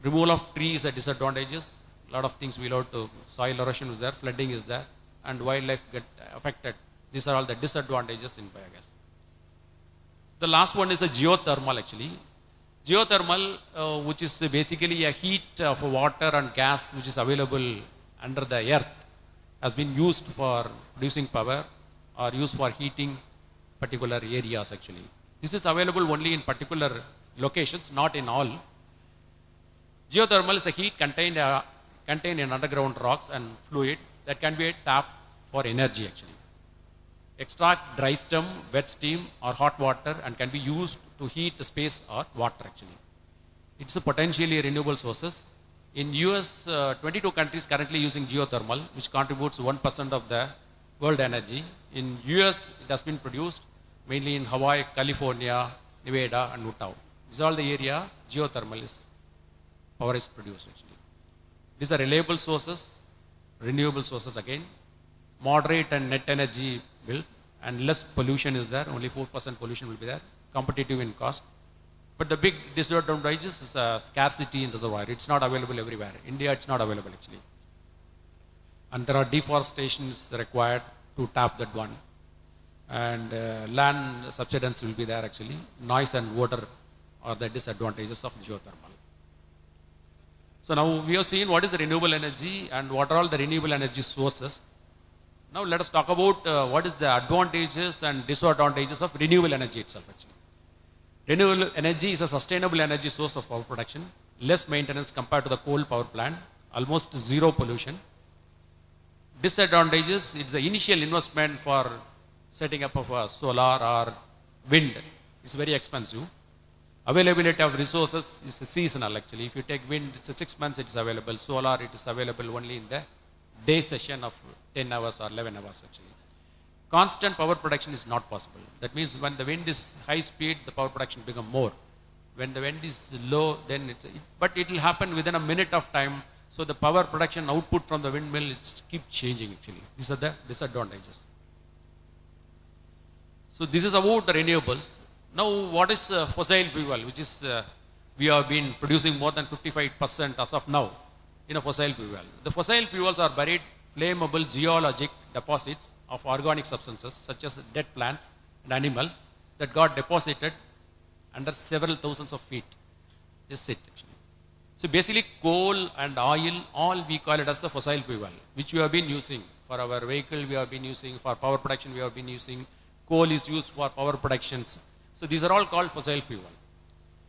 Removal of trees are disadvantages. A lot of things will out to soil erosion is there, flooding is there, and wildlife get affected. These are all the disadvantages in biogas. The last one is a geothermal actually. Geothermal, which is basically a heat of water and gas which is available under the earth, has been used for producing power. or used for heating particular areas actually. This is available only in particular locations, not in all. Geothermal is a heat contained in underground rocks and fluid that can be a tap for energy actually. Extract dry stem, wet steam or hot water and can be used to heat the space or water actually. It's a potentially renewable sources. In US, 22 countries currently using geothermal, which contributes 1% of the world energy. In US, it has been produced mainly in Hawaii, California, Nevada and Utah. This is all the area geothermal power is produced actually. These are reliable sources, renewable sources again, moderate and net energy build, and less pollution is there, only 4% pollution will be there, competitive in cost. But the big disadvantages is scarcity in reservoir. It's not available everywhere. India, it's not available actually. And there are deforestations required to tap that one. And land subsidence will be there actually. Noise and water are the disadvantages of geothermal. So now we have seen what is the renewable energy and what are all the renewable energy sources. Now let us talk about what is the advantages and disadvantages of renewable energy itself actually. Renewable energy is a sustainable energy source of power production, less maintenance compared to the coal power plant, almost zero pollution. Disadvantages, it's the initial investment for setting up of a solar or wind. It's very expensive. Availability of resources is seasonal actually. If you take wind, it's 6 months it's available. Solar, it is available only in the day session of 10 hours or 11 hours actually. Constant power production is not possible. That means when the wind is high speed, the power production becomes more. When the wind is low, then but it will happen within a minute of time. So the power production output from the windmill, it keeps changing actually. These are the disadvantages. So this is about the renewables. Now what is fossil fuel, which is we have been producing more than 55% as of now in a fossil fuel. The fossil fuels are buried flammable geologic deposits of organic substances such as dead plants and animal that got deposited under several thousands of feet. This is it actually. So basically coal and oil, all we call it as a fossil fuel, which we have been using for our vehicle, we have been using for power production, we have been using. Coal is used for power productions. So these are all called fossil fuel.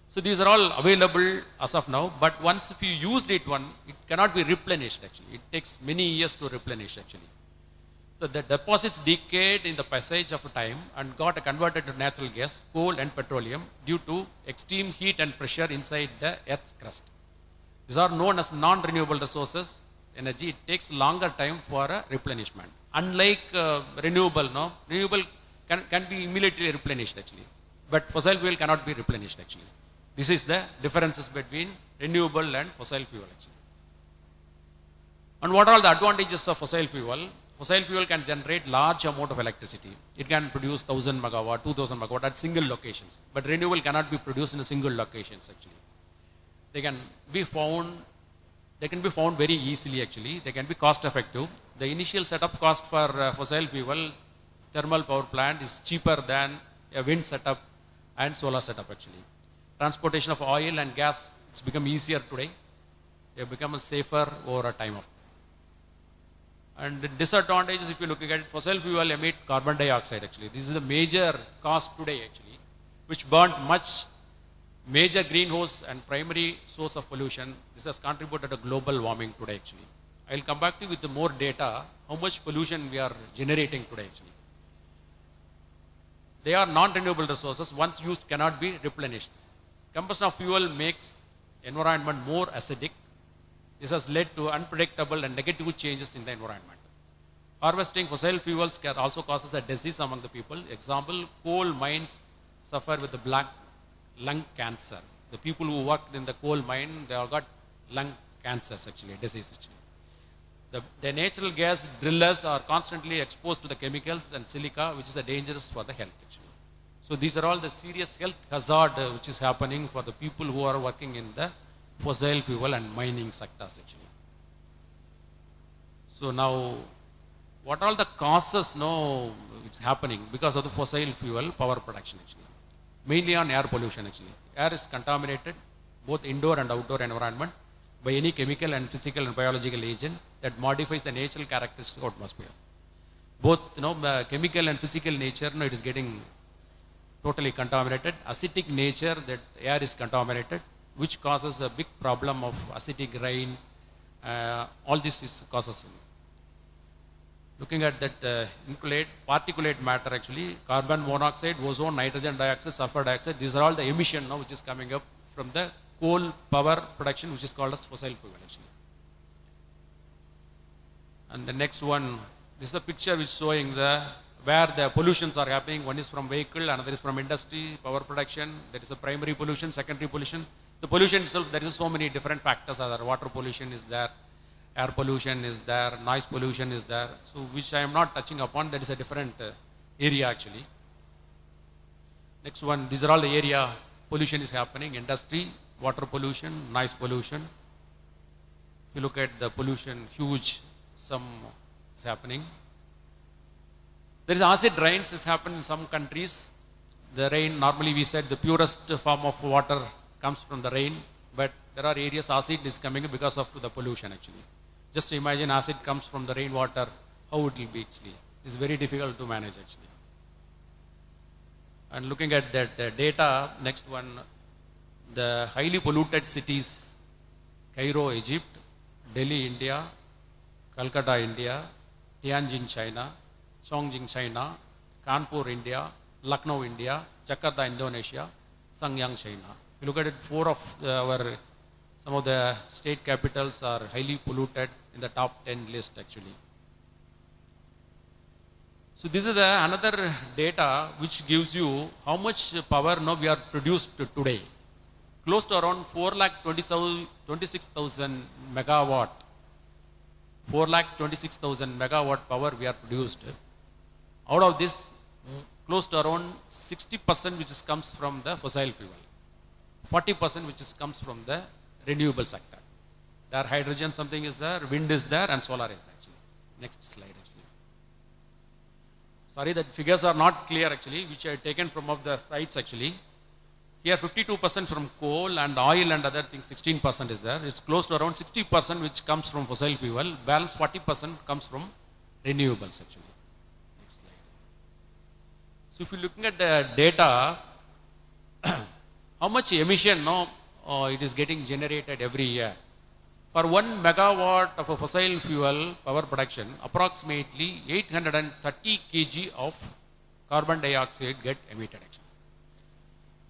So these are all available as of now, but once if you used it it cannot be replenished actually. It takes many years to replenish actually. So the deposits decayed in the passage of time and got converted to natural gas, coal and petroleum due to extreme heat and pressure inside the earth crust. These are known as non-renewable resources energy. It takes longer time for a replenishment. Unlike renewable can be immediately replenished actually. But fossil fuel cannot be replenished actually. This is the differences between renewable and fossil fuel actually. And what are all the advantages of fossil fuel? Fossil fuel can generate large amount of electricity. It can produce 1000 megawatt, 2000 megawatt at single locations. But renewable cannot be produced in a single locations actually. They can be found very easily actually. They can be cost effective. The initial setup cost for fossil fuel thermal power plant is cheaper than a wind setup and solar setup actually. Transportation of oil and gas, it's become easier today. They have become safer over a time of. And the disadvantages, if you look at it, fossil fuel emit carbon dioxide actually. This is the major cause today actually, which burnt much major greenhouse and primary source of pollution. This has contributed to global warming today actually. I will come back to you with more data, how much pollution we are generating today actually. They are non-renewable resources, once used cannot be replenished. Combustion of fuel makes environment more acidic. This has led to unpredictable and negative changes in the environment. Harvesting fossil fuels can also causes a disease among the people. Example, coal mines suffer with the black lung cancer. The people who worked in the coal mine, they all got lung cancers actually, disease actually. The natural gas drillers are constantly exposed to the chemicals and silica, which is dangerous for the health actually. So these are all the serious health hazard which is happening for the people who are working in the fossil fuel and mining sectors actually. So now, what are the causes now it's happening because of the fossil fuel power production actually? Mainly on air pollution actually. Air is contaminated, both indoor and outdoor environment, by any chemical and physical and biological agent that modifies the natural characteristics of atmosphere. both chemical and physical nature, it is getting totally contaminated. Acidic nature, that air is contaminated, which causes a big problem of acidic rain. All this is causes. Looking at that particulate matter, actually, carbon monoxide, ozone, nitrogen dioxide, sulfur dioxide, these are all the emission now which is coming up from the coal power production, which is called as fossil fuel, actually. And the next one, this is the picture which is showing where the pollutions are happening. One is from vehicle, another is from industry, power production. There is a primary pollution, secondary pollution. The pollution itself, there is so many different factors. Water pollution is there, air pollution is there, noise pollution is there. So which I am not touching upon. That is a different area, actually. Next one, these are all the area pollution is happening. Industry, water pollution, noise pollution. If you look at the pollution, huge some is happening. There is acid rains has happened in some countries. The rain, normally we said the purest form of water comes from the rain, but there are areas acid is coming because of the pollution, actually. Just imagine acid comes from the rainwater, how it will be, actually. It's very difficult to manage, actually. And looking at that data, next one, the highly polluted cities, Cairo, Egypt, Delhi, India, Calcutta, India, Tianjin, China, Chongqing, China, Kanpur, India, Lucknow, India, Jakarta, Indonesia, Shenyang, China. If you look at it, some of the state capitals are highly polluted in the top 10 list, actually. So this is another data which gives you how much power now we are produced today. Close to around 4,26,000 megawatt. 4,26,000 megawatt power we are produced. Out of this, close to around 60% which comes from the fossil fuel. 40% which comes from the renewable sector. There hydrogen something is there, wind is there, and solar is there, actually. Next slide, actually. Sorry, that figures are not clear, actually, which I have taken from of the sites, actually. Here 52% from coal and oil and other things, 16% is there. It's close to around 60% which comes from fossil fuel. Balance 40% comes from renewables, actually. Next slide. So if you're looking at the data, how much emission it is getting generated every year. For 1 megawatt of a fossil fuel power production, approximately 830 kg of carbon dioxide get emitted, actually.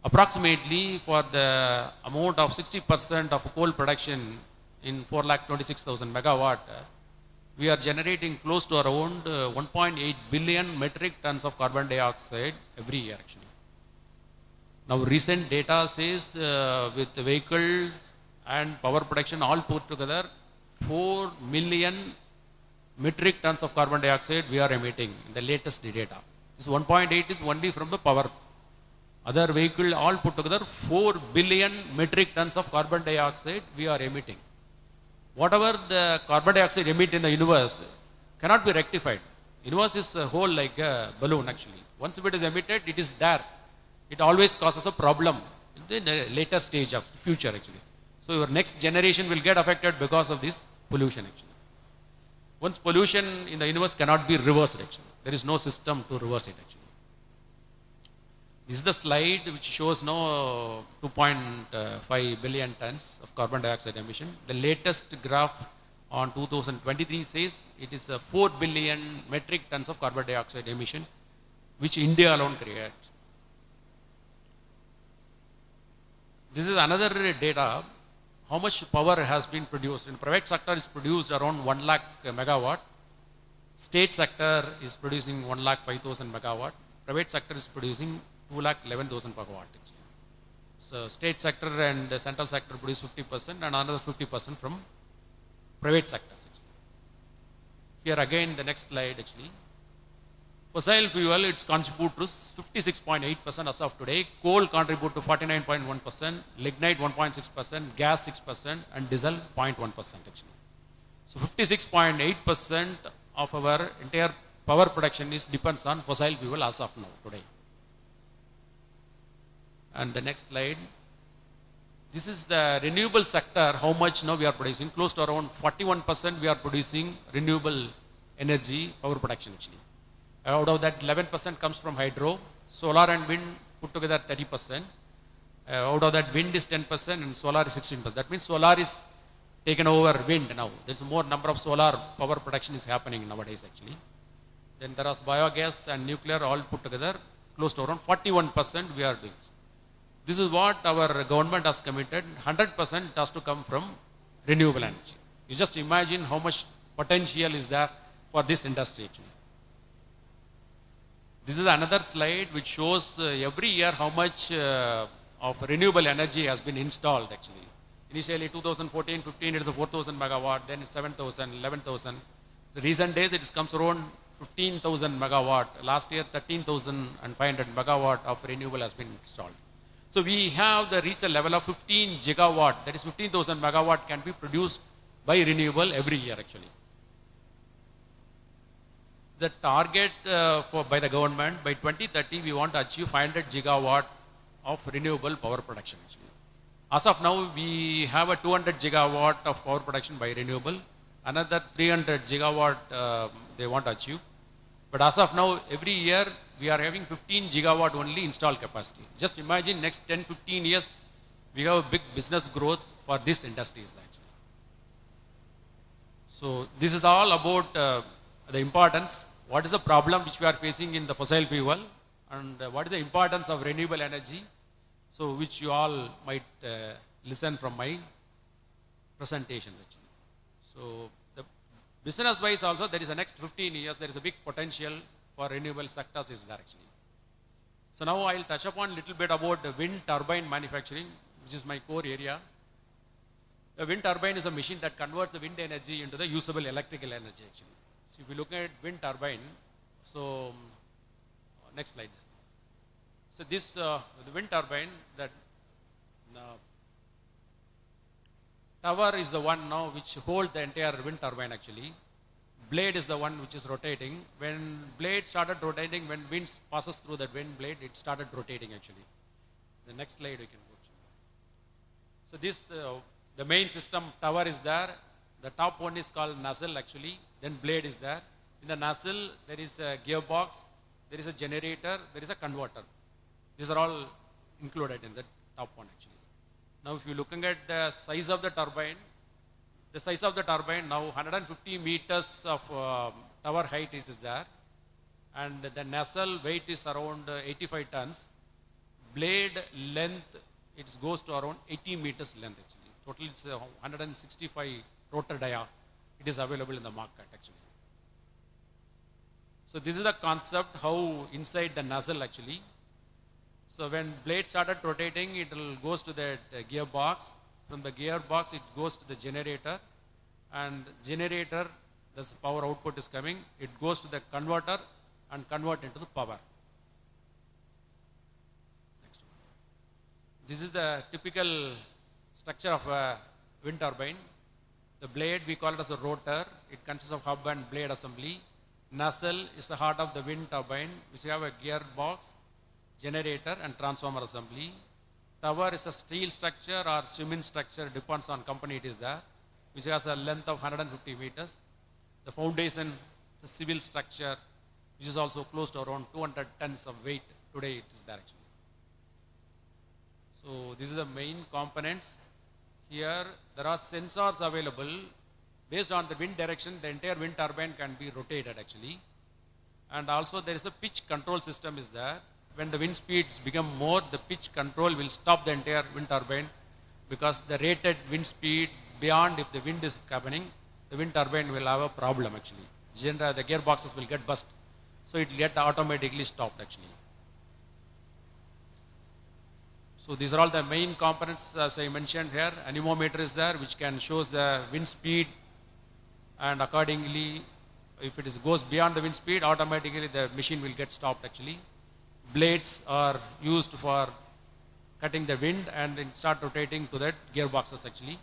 Approximately for the amount of 60% of coal production in 4,26,000 megawatt, we are generating close to around 1.8 billion metric tons of carbon dioxide every year, actually. Now recent data says with vehicles and power production all put together, 4 million metric tons of carbon dioxide we are emitting in the latest data. This 1.8 is only from the power. Other vehicle all put together, 4 billion metric tons of carbon dioxide we are emitting. Whatever the carbon dioxide emit in the universe cannot be rectified. Universe is a whole like a balloon, actually. Once it is emitted, it is there. It always causes a problem in the later stage of future, actually. So your next generation will get affected because of this pollution, actually. Once pollution in the universe cannot be reversed, actually. There is no system to reverse it, actually. This is the slide which shows 2.5 billion tons of carbon dioxide emission. The latest graph on 2023 says it is 4 billion metric tons of carbon dioxide emission, which India alone creates. This is another data, how much power has been produced. In private sector is produced around 1 lakh megawatt. State sector is producing 1,05,000 megawatt. Private sector is producing 2,11,000 per watt. So state sector and central sector produce 50% and another 50% from private sectors. Here again the next slide, actually. Fossil fuel, it's contribute to 56.8% as of today. Coal contribute to 49.1%, lignite 1.6%, gas 6%, and diesel 0.1%, actually. So 56.8% of our entire power production depends on fossil fuel as of now, today. And the next slide. This is the renewable sector, how much now we are producing. Close to around 41% we are producing renewable energy power production, actually. Out of that, 11% comes from hydro. Solar and wind put together 30%. Out of that, wind is 10% and solar is 16%. That means solar is taken over wind now. There's more number of solar power production is happening nowadays actually. Then there is biogas and nuclear all put together, close to around 41% we are doing. This is what our government has committed. 100% has to come from renewable energy. You just imagine how much potential is there for this industry actually. This is another slide which shows every year how much of renewable energy has been installed actually. Initially 2014-15 it is a 4,000 megawatt, then it's 7,000, 11,000. The recent days it comes around 15,000 megawatt. Last year 13,500 megawatt of renewable has been installed. So we have reached a level of 15 gigawatt, that is 15,000 megawatt can be produced by renewable every year actually. The target by the government, by 2030 we want to achieve 500 gigawatt of renewable power production actually. As of now we have a 200 gigawatt of power production by renewable, another 300 gigawatt they want to achieve. But as of now every year we are having 15 gigawatt only installed capacity. Just imagine next 10-15 years we have a big business growth for this industries actually. So this is all about the importance, what is the problem which we are facing in the fossil fuel and what is the importance of renewable energy, so which you all might listen from my presentation actually. So the business wise also there is a next 15 years there is a big potential for renewable sectors is there actually. So now I will touch upon a little bit about the wind turbine manufacturing, which is my core area. The wind turbine is a machine that converts the wind energy into the usable electrical energy actually. So if you look at wind turbine, so next slide. So this the wind turbine, that tower is the one now which holds the entire wind turbine actually. Blade is the one which is rotating. When blade started rotating, when wind passes through that wind blade, it started rotating actually. The next slide we can go. So this the main system tower is there. The top one is called nacelle actually. Then blade is there. In the nacelle there is a gearbox, there is a generator, there is a converter. These are all included in the top one actually. Now if you are looking at the size of the turbine now 150 meters of tower height it is there, and the nacelle weight is around 85 tons. Blade length it goes to around 80 meters length actually. Total it's 165 rotor dia. It is available in the market actually. So this is the concept how inside the nacelle actually. So when blade started rotating, it goes to the gearbox. From the gearbox, it goes to the generator, and generator, the power output is coming. It goes to the converter and convert into the power. Next one. This is the typical structure of a wind turbine. The blade, we call it as a rotor. It consists of hub and blade assembly. Nacelle is the heart of the wind turbine, which have a gearbox, generator and transformer assembly. Tower is a steel structure or cement structure, depends on company it is there, which has a length of 150 meters. The foundation is a civil structure, which is also close to around 200 tons of weight. Today it is there actually. So this is the main components. Here there are sensors available. Based on the wind direction, the entire wind turbine can be rotated actually. And also there is a pitch control system is there. When the wind speeds become more, the pitch control will stop the entire wind turbine, because the rated wind speed beyond, if the wind is happening, the wind turbine will have a problem actually. The gearboxes will get burst. So it will get automatically stopped actually. So these are all the main components as I mentioned here. Anemometer is there, which can shows the wind speed, and accordingly if it goes beyond the wind speed, automatically the machine will get stopped actually. Blades are used for cutting the wind and it start rotating to that gearboxes actually.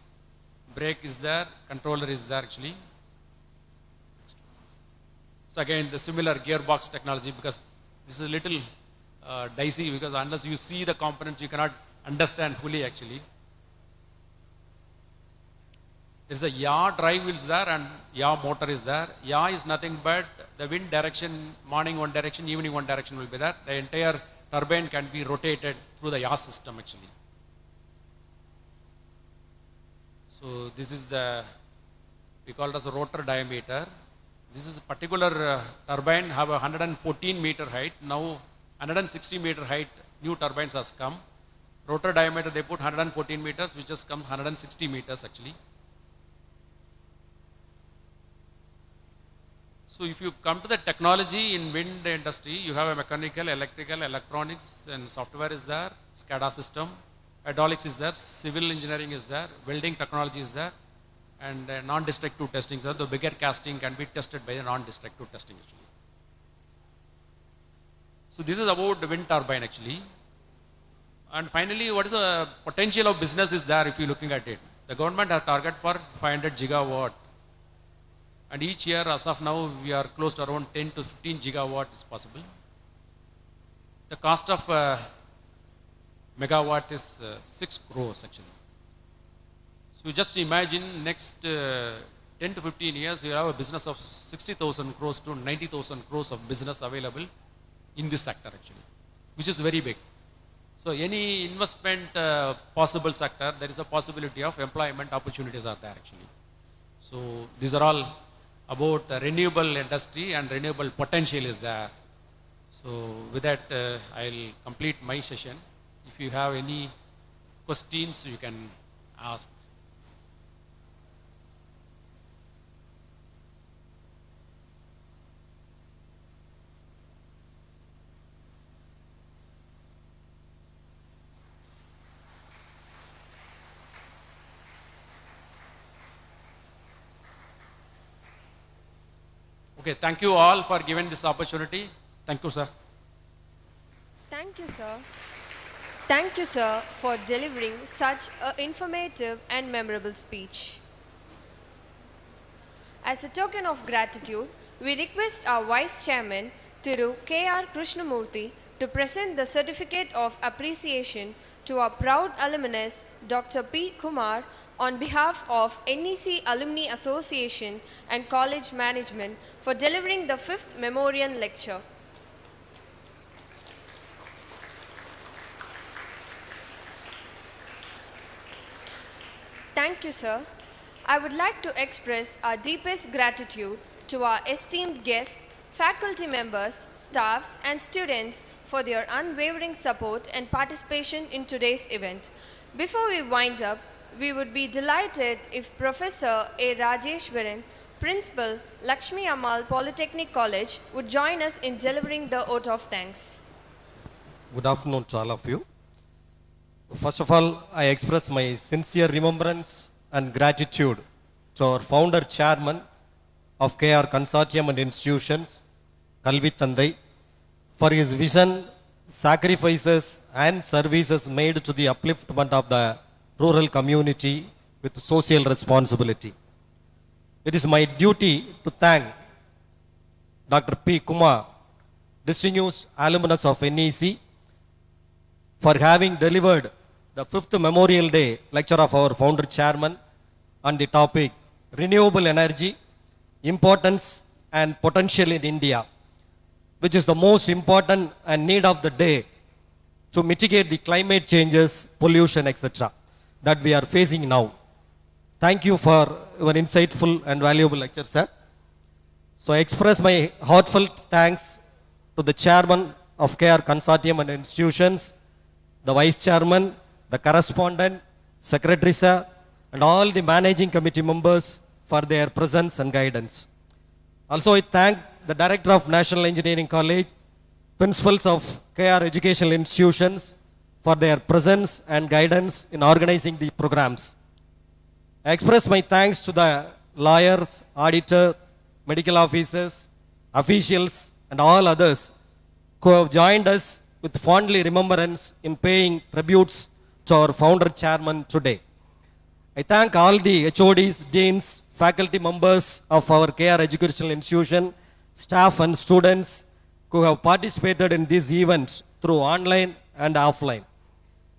Brake is there, controller is there actually. So again the similar gearbox technology, because this is a little dicey, because unless you see the components you cannot understand fully actually. There is a yaw drive wheels there and yaw motor is there. Yaw is nothing but the wind direction, morning one direction, evening one direction will be there. The entire turbine can be rotated through the yaw system actually. So this is the, we call it as a rotor diameter. This is a particular turbine have a 114 meter height. Now 160 meter height new turbines has come. Rotor diameter they put 114 meters, which has come 160 meters actually. So if you come to the technology in wind industry, you have a mechanical, electrical, electronics and software is there, SCADA system, hydraulics is there, civil engineering is there, welding technology is there, and non-destructive testing is there. The bigger casting can be tested by the non-destructive testing actually. So this is about the wind turbine actually. And finally, what is the potential of business is there if you're looking at it. The government has target for 500 gigawatt. And each year, as of now, we are close to around 10 to 15 gigawatt is possible. The cost of megawatt is 6 crores actually. So you just imagine next 10 to 15 years, you have a business of 60,000 crores to 90,000 crores of business available in this sector actually, which is very big. So any investment possible sector, there is a possibility of employment opportunities are there actually. So these are all about the renewable industry and renewable potential is there. So with that, I'll complete my session. If you have any questions, you can ask. Okay, thank you all for giving this opportunity. Thank you, sir. Thank you, sir. Thank you, sir, for delivering such an informative and memorable speech. As a token of gratitude, we request our Vice Chairman, Thiru K.R. Krishnamurthy, to present the Certificate of Appreciation to our proud alumnus, Dr. P. Kumar, on behalf of NEC Alumni Association and College Management for delivering the 5th Memorial Lecture. Thank you, sir. I would like to express our deepest gratitude to our esteemed guests, faculty members, staffs, and students for their unwavering support and participation in today's event. Before we wind up, we would be delighted if Professor A. Rajeshwaran, Principal, Lakshmi Ammal Polytechnic College, would join us in delivering the oath of thanks. Good afternoon to all of you. First of all, I express my sincere remembrance and gratitude to our founder chairman of K.R. Consortium and Institutions, Kalvi Thanthai, for his vision, sacrifices and services made to the upliftment of the rural community with social responsibility. It is my duty to thank Dr. P. Kumar, distinguished alumnus of NEC, for having delivered the 5th Memorial Day lecture of our founder chairman on the topic renewable energy, importance and potential in India, which is the most important and need of the day to mitigate the climate changes, pollution, etc. that we are facing now. Thank you for your insightful and valuable lecture, sir. So I express my heartfelt thanks to the chairman of K.R. Consortium and Institutions, the vice chairman, the correspondent, secretary, sir, and all the managing committee members for their presence and guidance. Also, I thank the director of National Engineering College, principals of K.R. Educational Institutions for their presence and guidance in organizing the programs. I express my thanks to the lawyers, auditor, medical officers, officials, and all others who have joined us with fondly remembrance in paying tributes to our founder chairman today. I thank all the HODs, deans, faculty members of our K.R. Educational Institution, staff and students who have participated in these events through online and offline.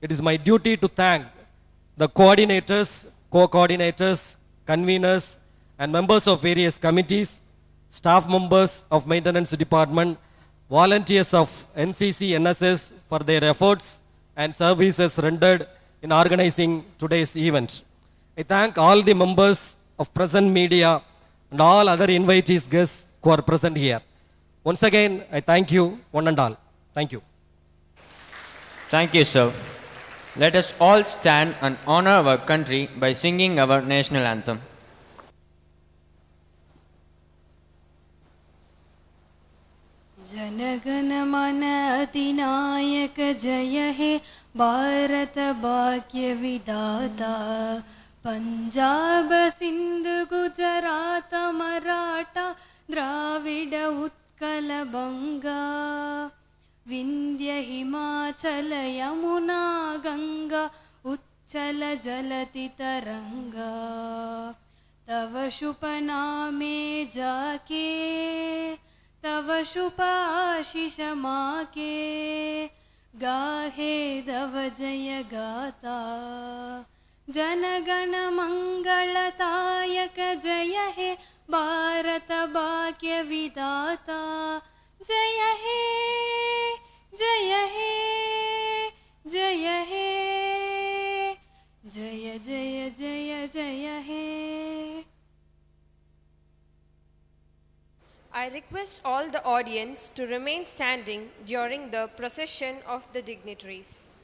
It is my duty to thank the coordinators, co-coordinators, conveners, and members of various committees, staff members of maintenance department, volunteers of NCC, NSS for their efforts and services rendered in organizing today's event. I thank all the members of present media and all other invitees guests who are present here. Once again, I thank you, one and all. Thank you. Thank you, sir. Let us all stand and honor our country by singing our national anthem. जनगण मन अधिनायक जय हे भारत भाग्य विधाता पंजाब सिंध गुजरात मराठा द्राविड उत्कल बंगा विंध्य हिमाचल यमुना गंगा उच्चल जलति तरंगा तव शुभ नामे जाके तव शुभ आशीष माके गाहे दव जय गाता जनगण मंगलदायक जय हे भारत भाग्य विधाता जय हे जय हे जय हे जय जय जय जय हे. I request all the audience to remain standing during the procession of the dignitaries.